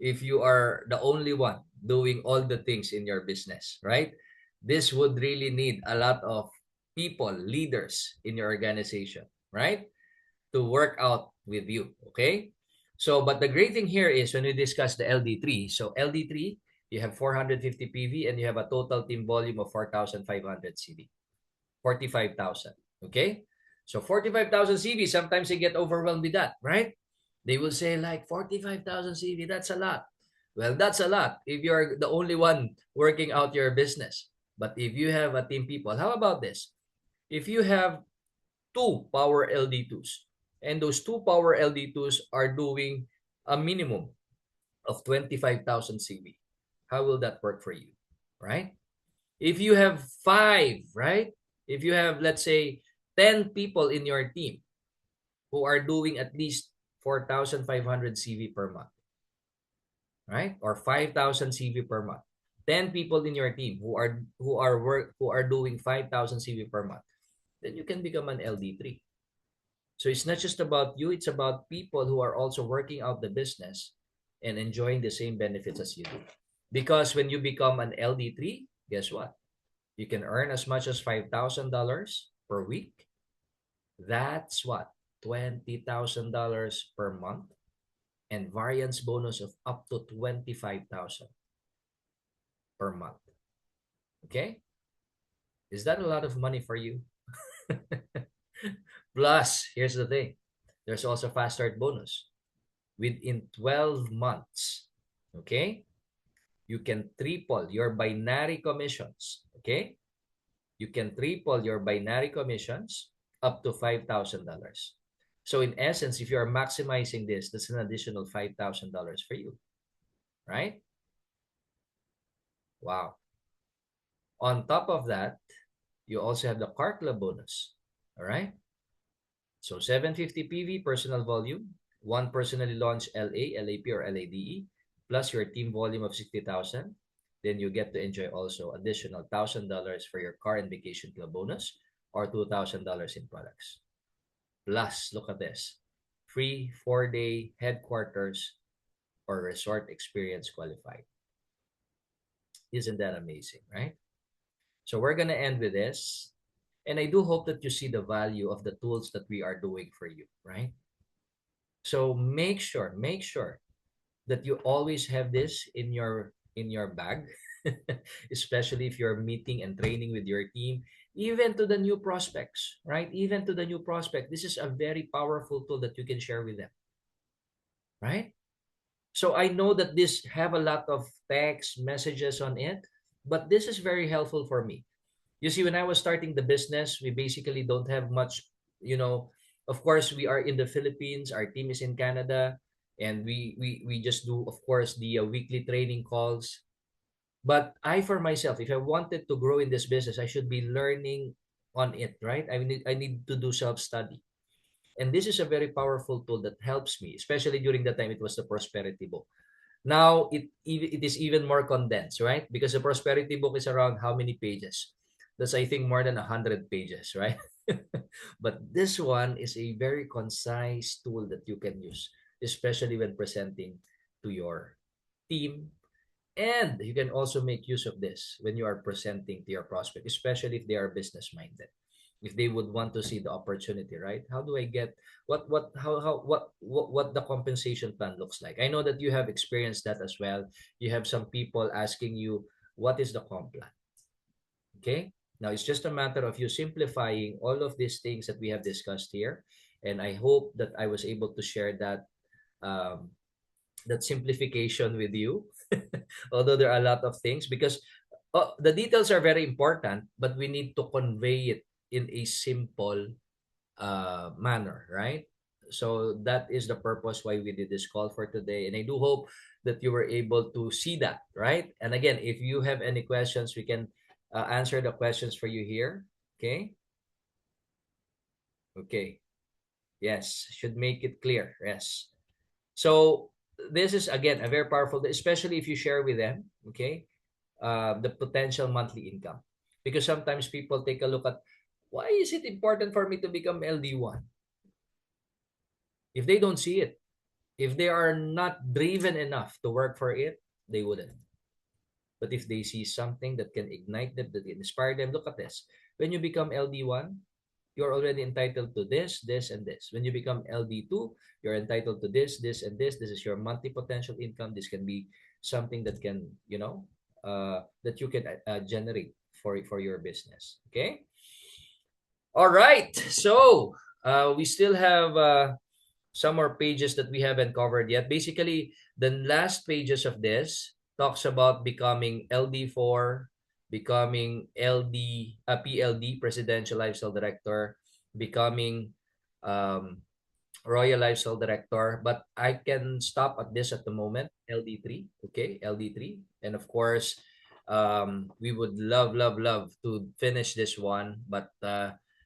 if you are the only one doing all the things in your business, right? This would really need a lot of people, leaders in your organization, right? To work out with you, okay? So, but the great thing here is when we discuss the LD3, so LD3, you have 450 PV and you have a total team volume of 4,500 CV, 45,000, okay? So 45,000 CV, sometimes they get overwhelmed with that, right? They will say like 45,000 CV, that's a lot. Well, that's a lot if you're the only one working out your business. But if you have a team people, how about this? If you have two power LD2s and those two power LD2s are doing a minimum of 25,000 CV, how will that work for you, right? If you have five, right? If you have, let's say, 10 people in your team who are doing at least 4,500 CV per month, right? Or 5,000 CV per month. 10 people in your team who are doing 5,000 CV per month, then you can become an LD3. So it's not just about you, it's about people who are also working out the business and enjoying the same benefits as you do. Because when you become an LD3, guess what? You can earn as much as $5,000 per week. That's what? $20,000 per month, and variance bonus of up to 25,000 per month. Okay? Is that a lot of money for you? Plus, here's the thing. There's also fast start bonus. Within 12 months, okay, you can triple your binary commissions. Okay? You can triple your binary commissions up to $5,000. So in essence, if you are maximizing this, that's an additional $5,000 for you, right? Wow. On top of that, you also have the car club bonus, all right? So 750 PV personal volume, one personally launched LA, LAP, or LADE, plus your team volume of 60,000. Then you get to enjoy also additional $1,000 for your car and vacation club bonus, or $2,000 in products. Plus, look at this, free 4-day headquarters or resort experience qualified. Isn't that amazing, right? So we're going to end with this. And I do hope that you see the value of the tools that we are doing for you, right? So make sure that you always have this in your bag, especially if you're meeting and training with your team, even to the new prospects, right? Even to the new prospect, this is a very powerful tool that you can share with them, right? So I know that this have a lot of text messages on it, but this is very helpful for me. You see, when I was starting the business, we basically don't have much, you know, of course we are in the Philippines, our team is in Canada, and we just do, of course, the weekly training calls. But I, for myself, if I wanted to grow in this business, I should be learning on it, right? I need to do self-study. And this is a very powerful tool that helps me, especially during the time it was the prosperity book. Now it is even more condensed, right? Because the prosperity book is around how many pages? That's, I think, more than 100 pages, right? But this one is a very concise tool that you can use, especially when presenting to your team. And you can also make use of this when you are presenting to your prospect, especially if they are business minded. If they would want to see the opportunity, right? How do I get what how what the compensation plan looks like? I know that you have experienced that as well. You have some people asking you, what is the comp plan? Okay. Now it's just a matter of you simplifying all of these things that we have discussed here. And I hope that I was able to share um, that simplification with you. Although there are a lot of things, because the details are very important, but we need to convey it in a simple manner, right? So that is the purpose why we did this call for today. And I do hope that you were able to see that, right? And again, if you have any questions, we can answer the questions for you here. Okay. Okay. Yes. Should make it clear. Yes. So this is, again, a very powerful, especially if you share with them, okay, the potential monthly income. Because sometimes people take a look at, why is it important for me to become LD1? If they don't see it, if they are not driven enough to work for it, they wouldn't. But if they see something that can ignite them, that can inspire them, look at this. When you become LD1, you're already entitled to this, this, and this. When you become LD2, you're entitled to this, this, and this. This is your monthly potential income. This can be something that can, that you can generate for your business. Okay. All right. So we still have some more pages that we haven't covered yet. Basically, the last pages of this talks about becoming LD4, becoming PLD, Presidential Lifestyle Director, becoming um, Royal Lifestyle Director. But I can stop at this at the moment, LD3. Okay, LD3. And of course, we would love, love, love to finish this one. But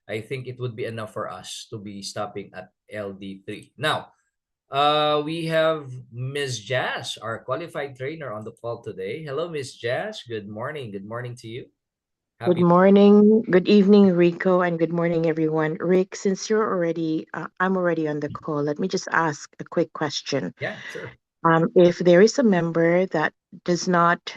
I think it would be enough for us to be stopping at LD3. Now, we have Miss Jazz, our qualified trainer, on the call today. Hello, Miss Jazz. Good morning. Good morning to you. Good Happy. morning, good evening, Rico, and good morning, everyone. Rick, since I'm already on the call, let me just ask a quick question. Yeah, sure. If there is a member that does not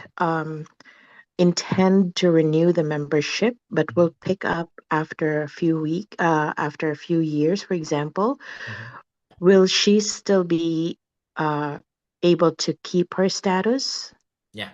intend to renew the membership, but will pick up after a few years, for example, Mhm. will she still be uh, able to keep her status? Yeah,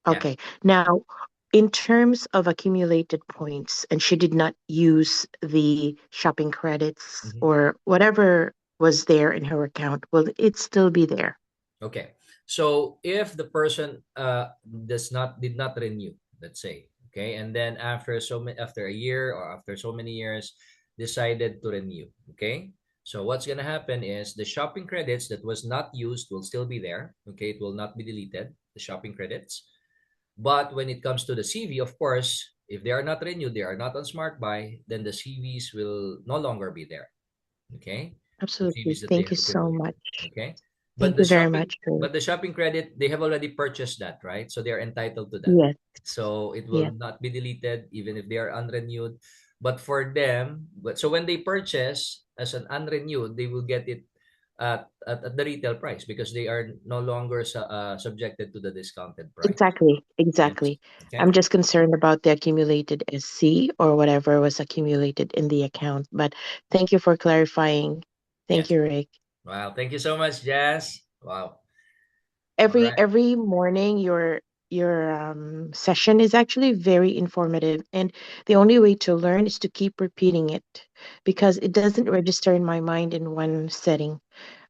yeah. Okay. Now, in terms of accumulated points, and she did not use the shopping credits Mhm. or whatever was there in her account, will it still be there? Okay. So if the person did not renew, let's say, okay, and then after a year or after so many years decided to renew, okay? So what's going to happen is the shopping credits that was not used will still be there, okay? It will not be deleted, the shopping credits. But when it comes to the CV, of course, if they are not renewed, they are not on Smart Buy, then the CVs will no longer be there. Okay, the Absolutely. CVs that they Thank you have so accumulated. much. Okay, but Thank the you very shopping much, Rick. but the shopping credit, they have already purchased that, right? So they are entitled to that. Yes, So it will yes. not be deleted even if they are unrenewed. But for them, so when they purchase as an unrenewed, they will get it at the retail price because they are no longer subjected to the discounted price. Exactly, Yes. exactly. Okay. I'm just concerned about the accumulated SC or whatever was accumulated in the account. But thank you for clarifying. Thank Yes. you, Rick. Wow. Thank you so much, Jazz. Wow. All Every right. every morning, your session is actually very informative, and the only way to learn is to keep repeating it because it doesn't register in my mind in one setting.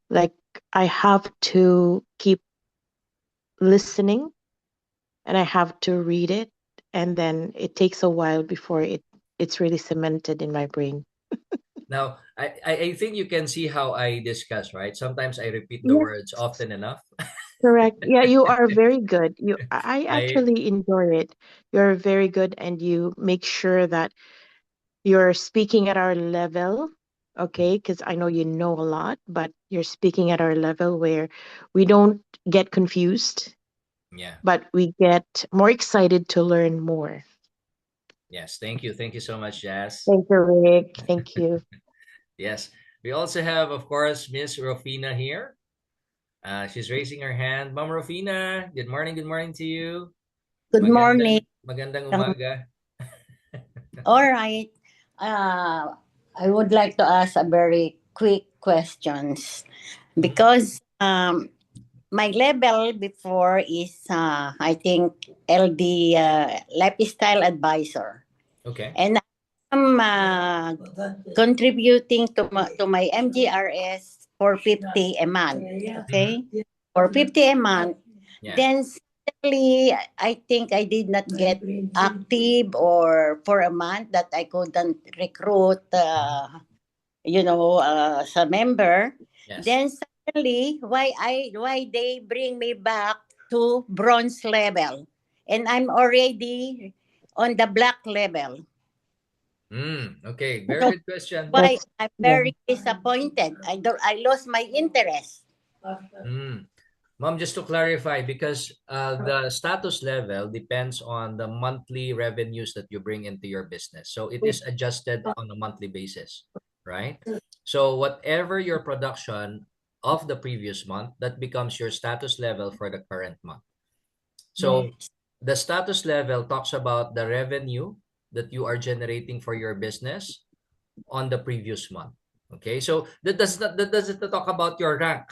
Like I have to keep listening and I have to read it, and then it takes a while before it's really cemented in my brain. Now, I think you can see how I discuss, right? Sometimes I repeat the Yes, words often enough. correct. Yeah, you are very good. I I actually enjoy it. You're very good, and you make sure that you're speaking at our level, okay? Because I know you know a lot, but you're speaking at our level where we don't get confused, yeah. but we get more excited to learn more. Yes. Thank you. Thank you so much, Jazz. Thank you, Rick. Thank you. Yes. We also have, of course, Miss Rofina here. She's raising her hand. Ma'am Rofina, good morning to you. Good morning. Magandang umaga. All right. Uh, I would like to ask a very quick questions because my level before is I think LD lifestyle advisor, Okay. and I'm contributing to my MGRS for 50 a month. Mhm. Okay, for 50 a month. Yeah. Then suddenly, I think I did not get active or for a month that I couldn't recruit, as a member. Yes. Then suddenly, why they bring me back to bronze level, and I'm already on the black level. Okay. Very So good question. why That's I'm yeah. very disappointed. I lost my interest. Mm. Ma'am, just to clarify, because the status level depends on the monthly revenues that you bring into your business. So it is adjusted on a monthly basis, right? So whatever your production of the previous month, that becomes your status level for the current month. So the status level talks about the revenue that you are generating for your business on the previous month. Okay, so that doesn't talk about your rank.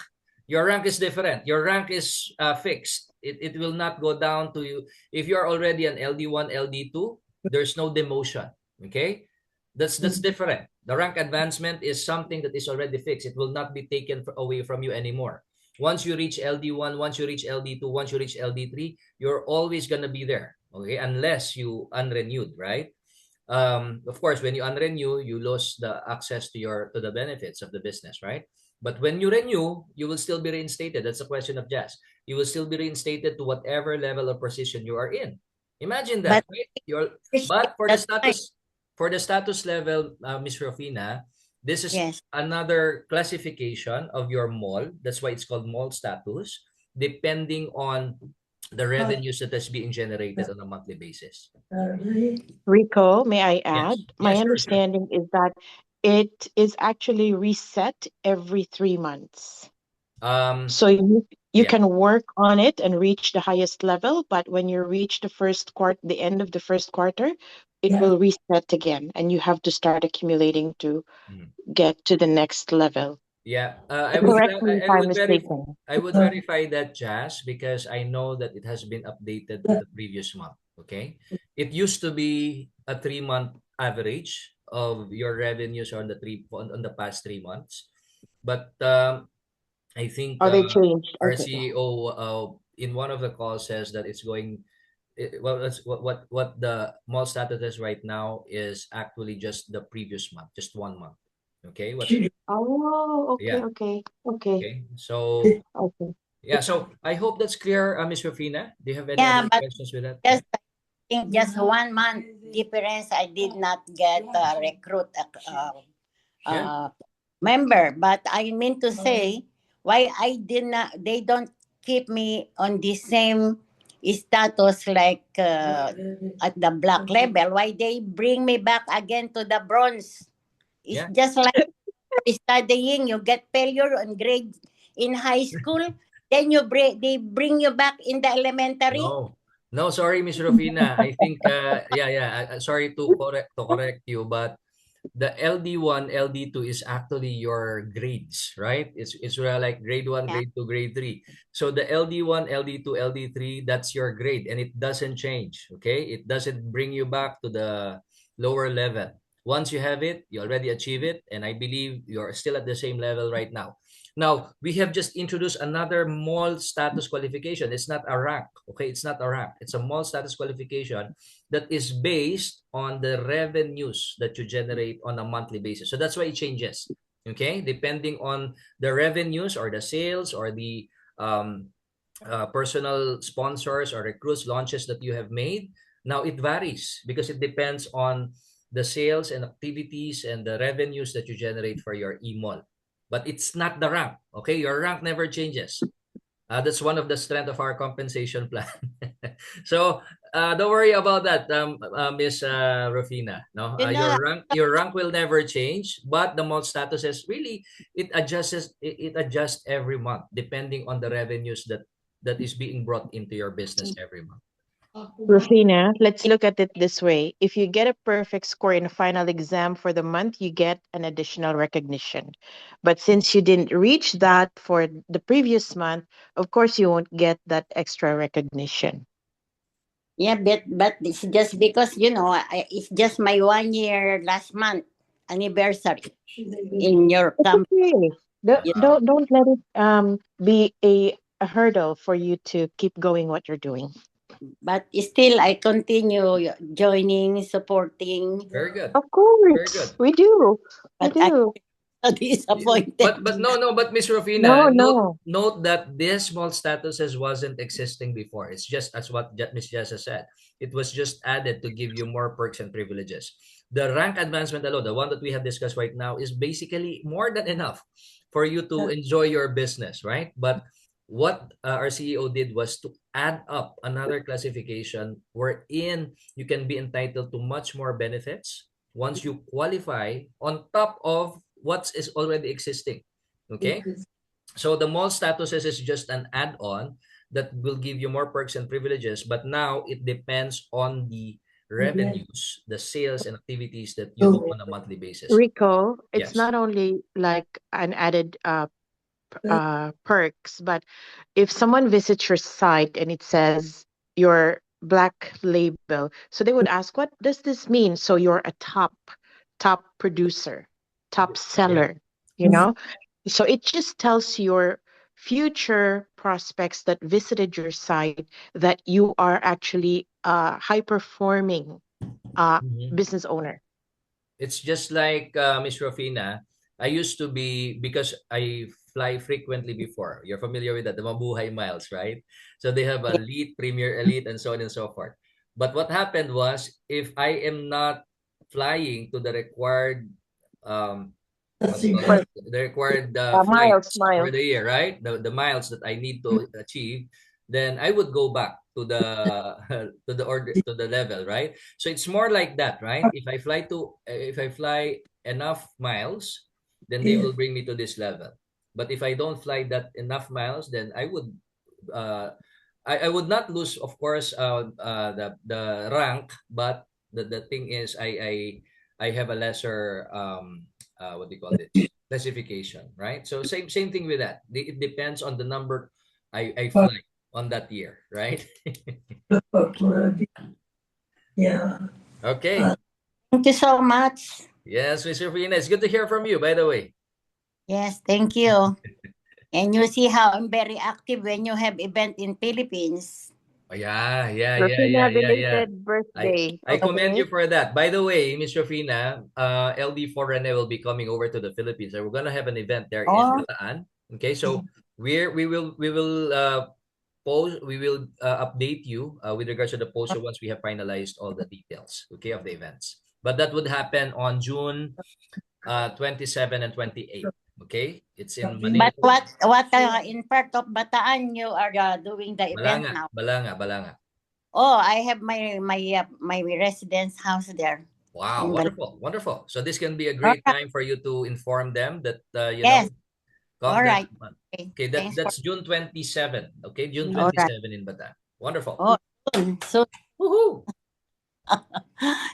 Your rank is different. Your rank is fixed. It will not go down to you if you are already an LD1, LD2. There's no demotion. Okay, that's different. The rank advancement is something that is already fixed. It will not be taken away from you anymore. Once you reach LD1, once you reach LD2, once you reach LD3, you're always gonna be there. Okay, unless you unrenewed, right? Of course, when you unrenew, you lose the access to the benefits of the business, right? But when you renew, you will still be reinstated. That's a question of Jazz. You will still be reinstated to whatever level of position you are in. Imagine But that, right? You're at but that time, for the status level, Miss Rofina, this is yes. another classification of your mall. That's why it's called mall status, depending on the revenues that is being generated on a monthly basis. Rico, may I Yes. add? Yeah, My sure, sure. understanding is that it is actually reset every 3 months. Um, So you yeah, can work on it and reach the highest level, but when you reach the end of the first quarter, it will reset again, and you have to start accumulating to mhm. get to the next level. Yeah. Correct me if I'm mistaken. I would verify that, Jazz, because I know that it has been updated to the previous month. Okay, it used to be a 3 month average of your revenues on the past 3 months, but I think Oh, they changed. our Okay. CEO in one of the calls says that it's going. Well, that's what the mall status is right now is actually just the previous month, just 1 month. Okay, what? Oh, okay, Yeah. okay, okay, Okay. So okay. yeah. So I hope that's clear, Miss Rufina. Do you have any Yeah, other but questions with that? Yeah. just I think just 1 month difference. I did not get recruit Yeah. uh, member, but I mean to say why I did not. They don't keep me on the same status like at the black level. Why they bring me back again to the bronze? It's Yeah. just like studying. You get failure on grade in high school. Then they bring you back in the elementary. No. No, sorry, Miss Rufina. I think yeah, yeah. Sorry to correct you, but the LD1, LD2 is actually your grades, right? It's really like grade 1, Yeah. grade 2, grade 3. So the LD1, LD2, LD3, that's your grade, and it doesn't change, okay? It doesn't bring you back to the lower level. Once you have it, you already achieve it, and I believe you're still at the same level right now. Now, we have just introduced another mall status qualification. It's not a rank, okay? It's not a rank. It's a mall status qualification that is based on the revenues that you generate on a monthly basis. So that's why it changes, okay? Depending on the revenues or the sales or the personal sponsors or recruits launches that you have made. Now it varies because it depends on the sales and activities and the revenues that you generate for your e-mall. But it's not the rank, okay? Your rank never changes. That's one of the strength of our compensation plan. So don't worry about that, Miss Rufina. No, You know, your rank will never change, but the mall status is really it adjusts every month depending on the revenues that is being brought into your business every month. Rufina, let's look at it this way. If you get a perfect score in a final exam for the month, you get an additional recognition. But since you didn't reach that for the previous month, of course you won't get that extra recognition. yeah, but it's just because it's just my 1 year last month anniversary in your company. Okay. Don't Yeah. don't let it be a hurdle for you to keep going what you're doing. But still, I continue joining, supporting. Very good. Of Very course, good. we do. We But I'm do. so disappointed. But no, but Miss Rufina, No. note that this small statuses wasn't existing before. It's just as what Miss Jessa said. It was just added to give you more perks and privileges. The rank advancement alone, the one that we have discussed right now, is basically more than enough for you to enjoy your business, right? But what our CEO did was to add up another classification wherein you can be entitled to much more benefits once you qualify on top of what is already existing. Okay? So the mall statuses is just an add-on that will give you more perks and privileges, but now it depends on the revenues, the sales and activities that you do on a monthly basis. Rico, it's Yes. not only like an added perks, but if someone visits your site and it says your black label, so they would ask, what does this mean? So you're a top producer, top seller, you know? So it just tells your future prospects that visited your site that you are actually a high performing business owner. It's just like Miss Rufina. I used to be, because I fly frequently before. You're familiar with that, the Mabuhay Miles, right? So they have elite, premier elite, and so on and so forth. But what happened was, if I am not flying to the required the required flights for the year, right? The miles that I need to achieve, then I would go back to the to the level, right? So it's more like that, right? If I fly enough miles, then they will bring me to this level. But if I don't fly that enough miles, then I would I would not lose, of course, the rank, but the thing is, I have a lesser what do you call it, classification, right? So same thing with that. It depends on the number I fly on that year, right? Yeah. Okay. Thank you so much. Yes, Mr. Fina, it's good to hear from you, by the way. Yes, thank you. And you see how I'm very active when you have event in Philippines. Oh, yeah. Belated birthday. I commend okay? you for that. By the way, Miss Rufina, LD4 Rene will be coming over to the Philippines, and we're gonna have an event there in Bataan. Okay, so we will update you with regards to the poster once we have finalized all the details, okay, of the events. But that would happen on June 27 and 28. Okay, it's in Manila. But what in part of Bataan you are doing the event now? Balanga. Oh, I have my residence house there. Wow, wonderful. So this can be a great time for you to inform them that you yes. know. All right. Okay, that's June 27. Okay, June 27 in Bataan. Wonderful. Oh, so woohoo!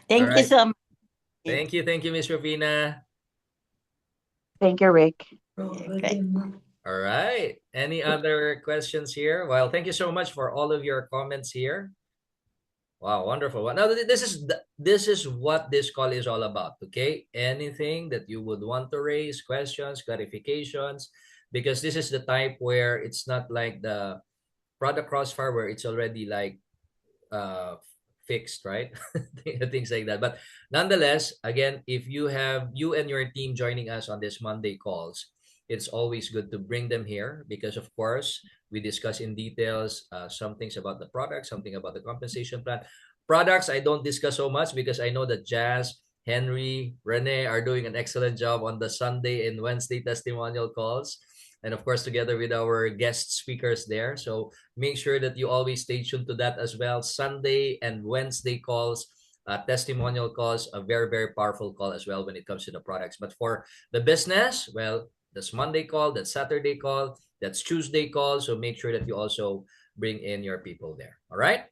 thank you so much. Thank you, Miss Rufina. Thank you, Rick. Okay. All right. Any other questions here? Well, thank you so much for all of your comments here. Wow, wonderful. Now this is what this call is all about, okay? Anything that you would want to raise, questions, clarifications, because this is the type where it's not like the product crossfire where it's already like fixed, right? Things like that. But nonetheless, again, if you have you and your team joining us on this Monday calls, it's always good to bring them here because, of course, we discuss in details some things about the product, something about the compensation plan. Products, I don't discuss so much because I know that Jazz, Henry, Rene are doing an excellent job on the Sunday and Wednesday testimonial calls. And of course, together with our guest speakers there. So make sure that you always stay tuned to that as well. Sunday and Wednesday calls, testimonial calls, a very, very powerful call as well when it comes to the products. But for the business, well, that's Monday call, that's Saturday call, that's Tuesday call. So make sure that you also bring in your people there. All right.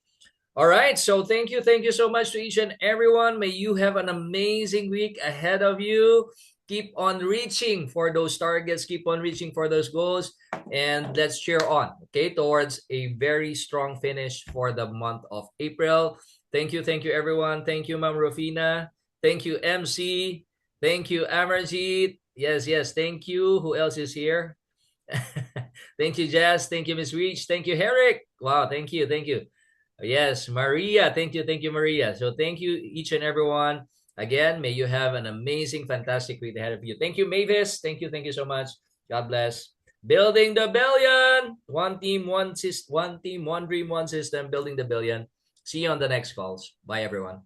All right. So thank you. Thank you so much to each and everyone. May you have an amazing week ahead of you. Keep on reaching for those targets. Keep on reaching for those goals. And let's cheer on, okay, towards a very strong finish for the month of April. Thank you. Thank you, everyone. Thank you, Ma'am Rufina. Thank you, MC. Thank you, Amarjeet. Yes, yes. Thank you. Who else is here? Thank you, Jazz. Thank you, Miss Reach. Thank you, Herrick. Wow. Thank you. Thank you. Yes, Maria. Thank you. Thank you, Maria. So thank you, each and everyone. Again, may you have an amazing, fantastic week ahead of you. Thank you, Mavis. Thank you. Thank you so much. God bless. Building the billion. One team, one team, one dream, one system. Building the billion. See you on the next calls. Bye, everyone.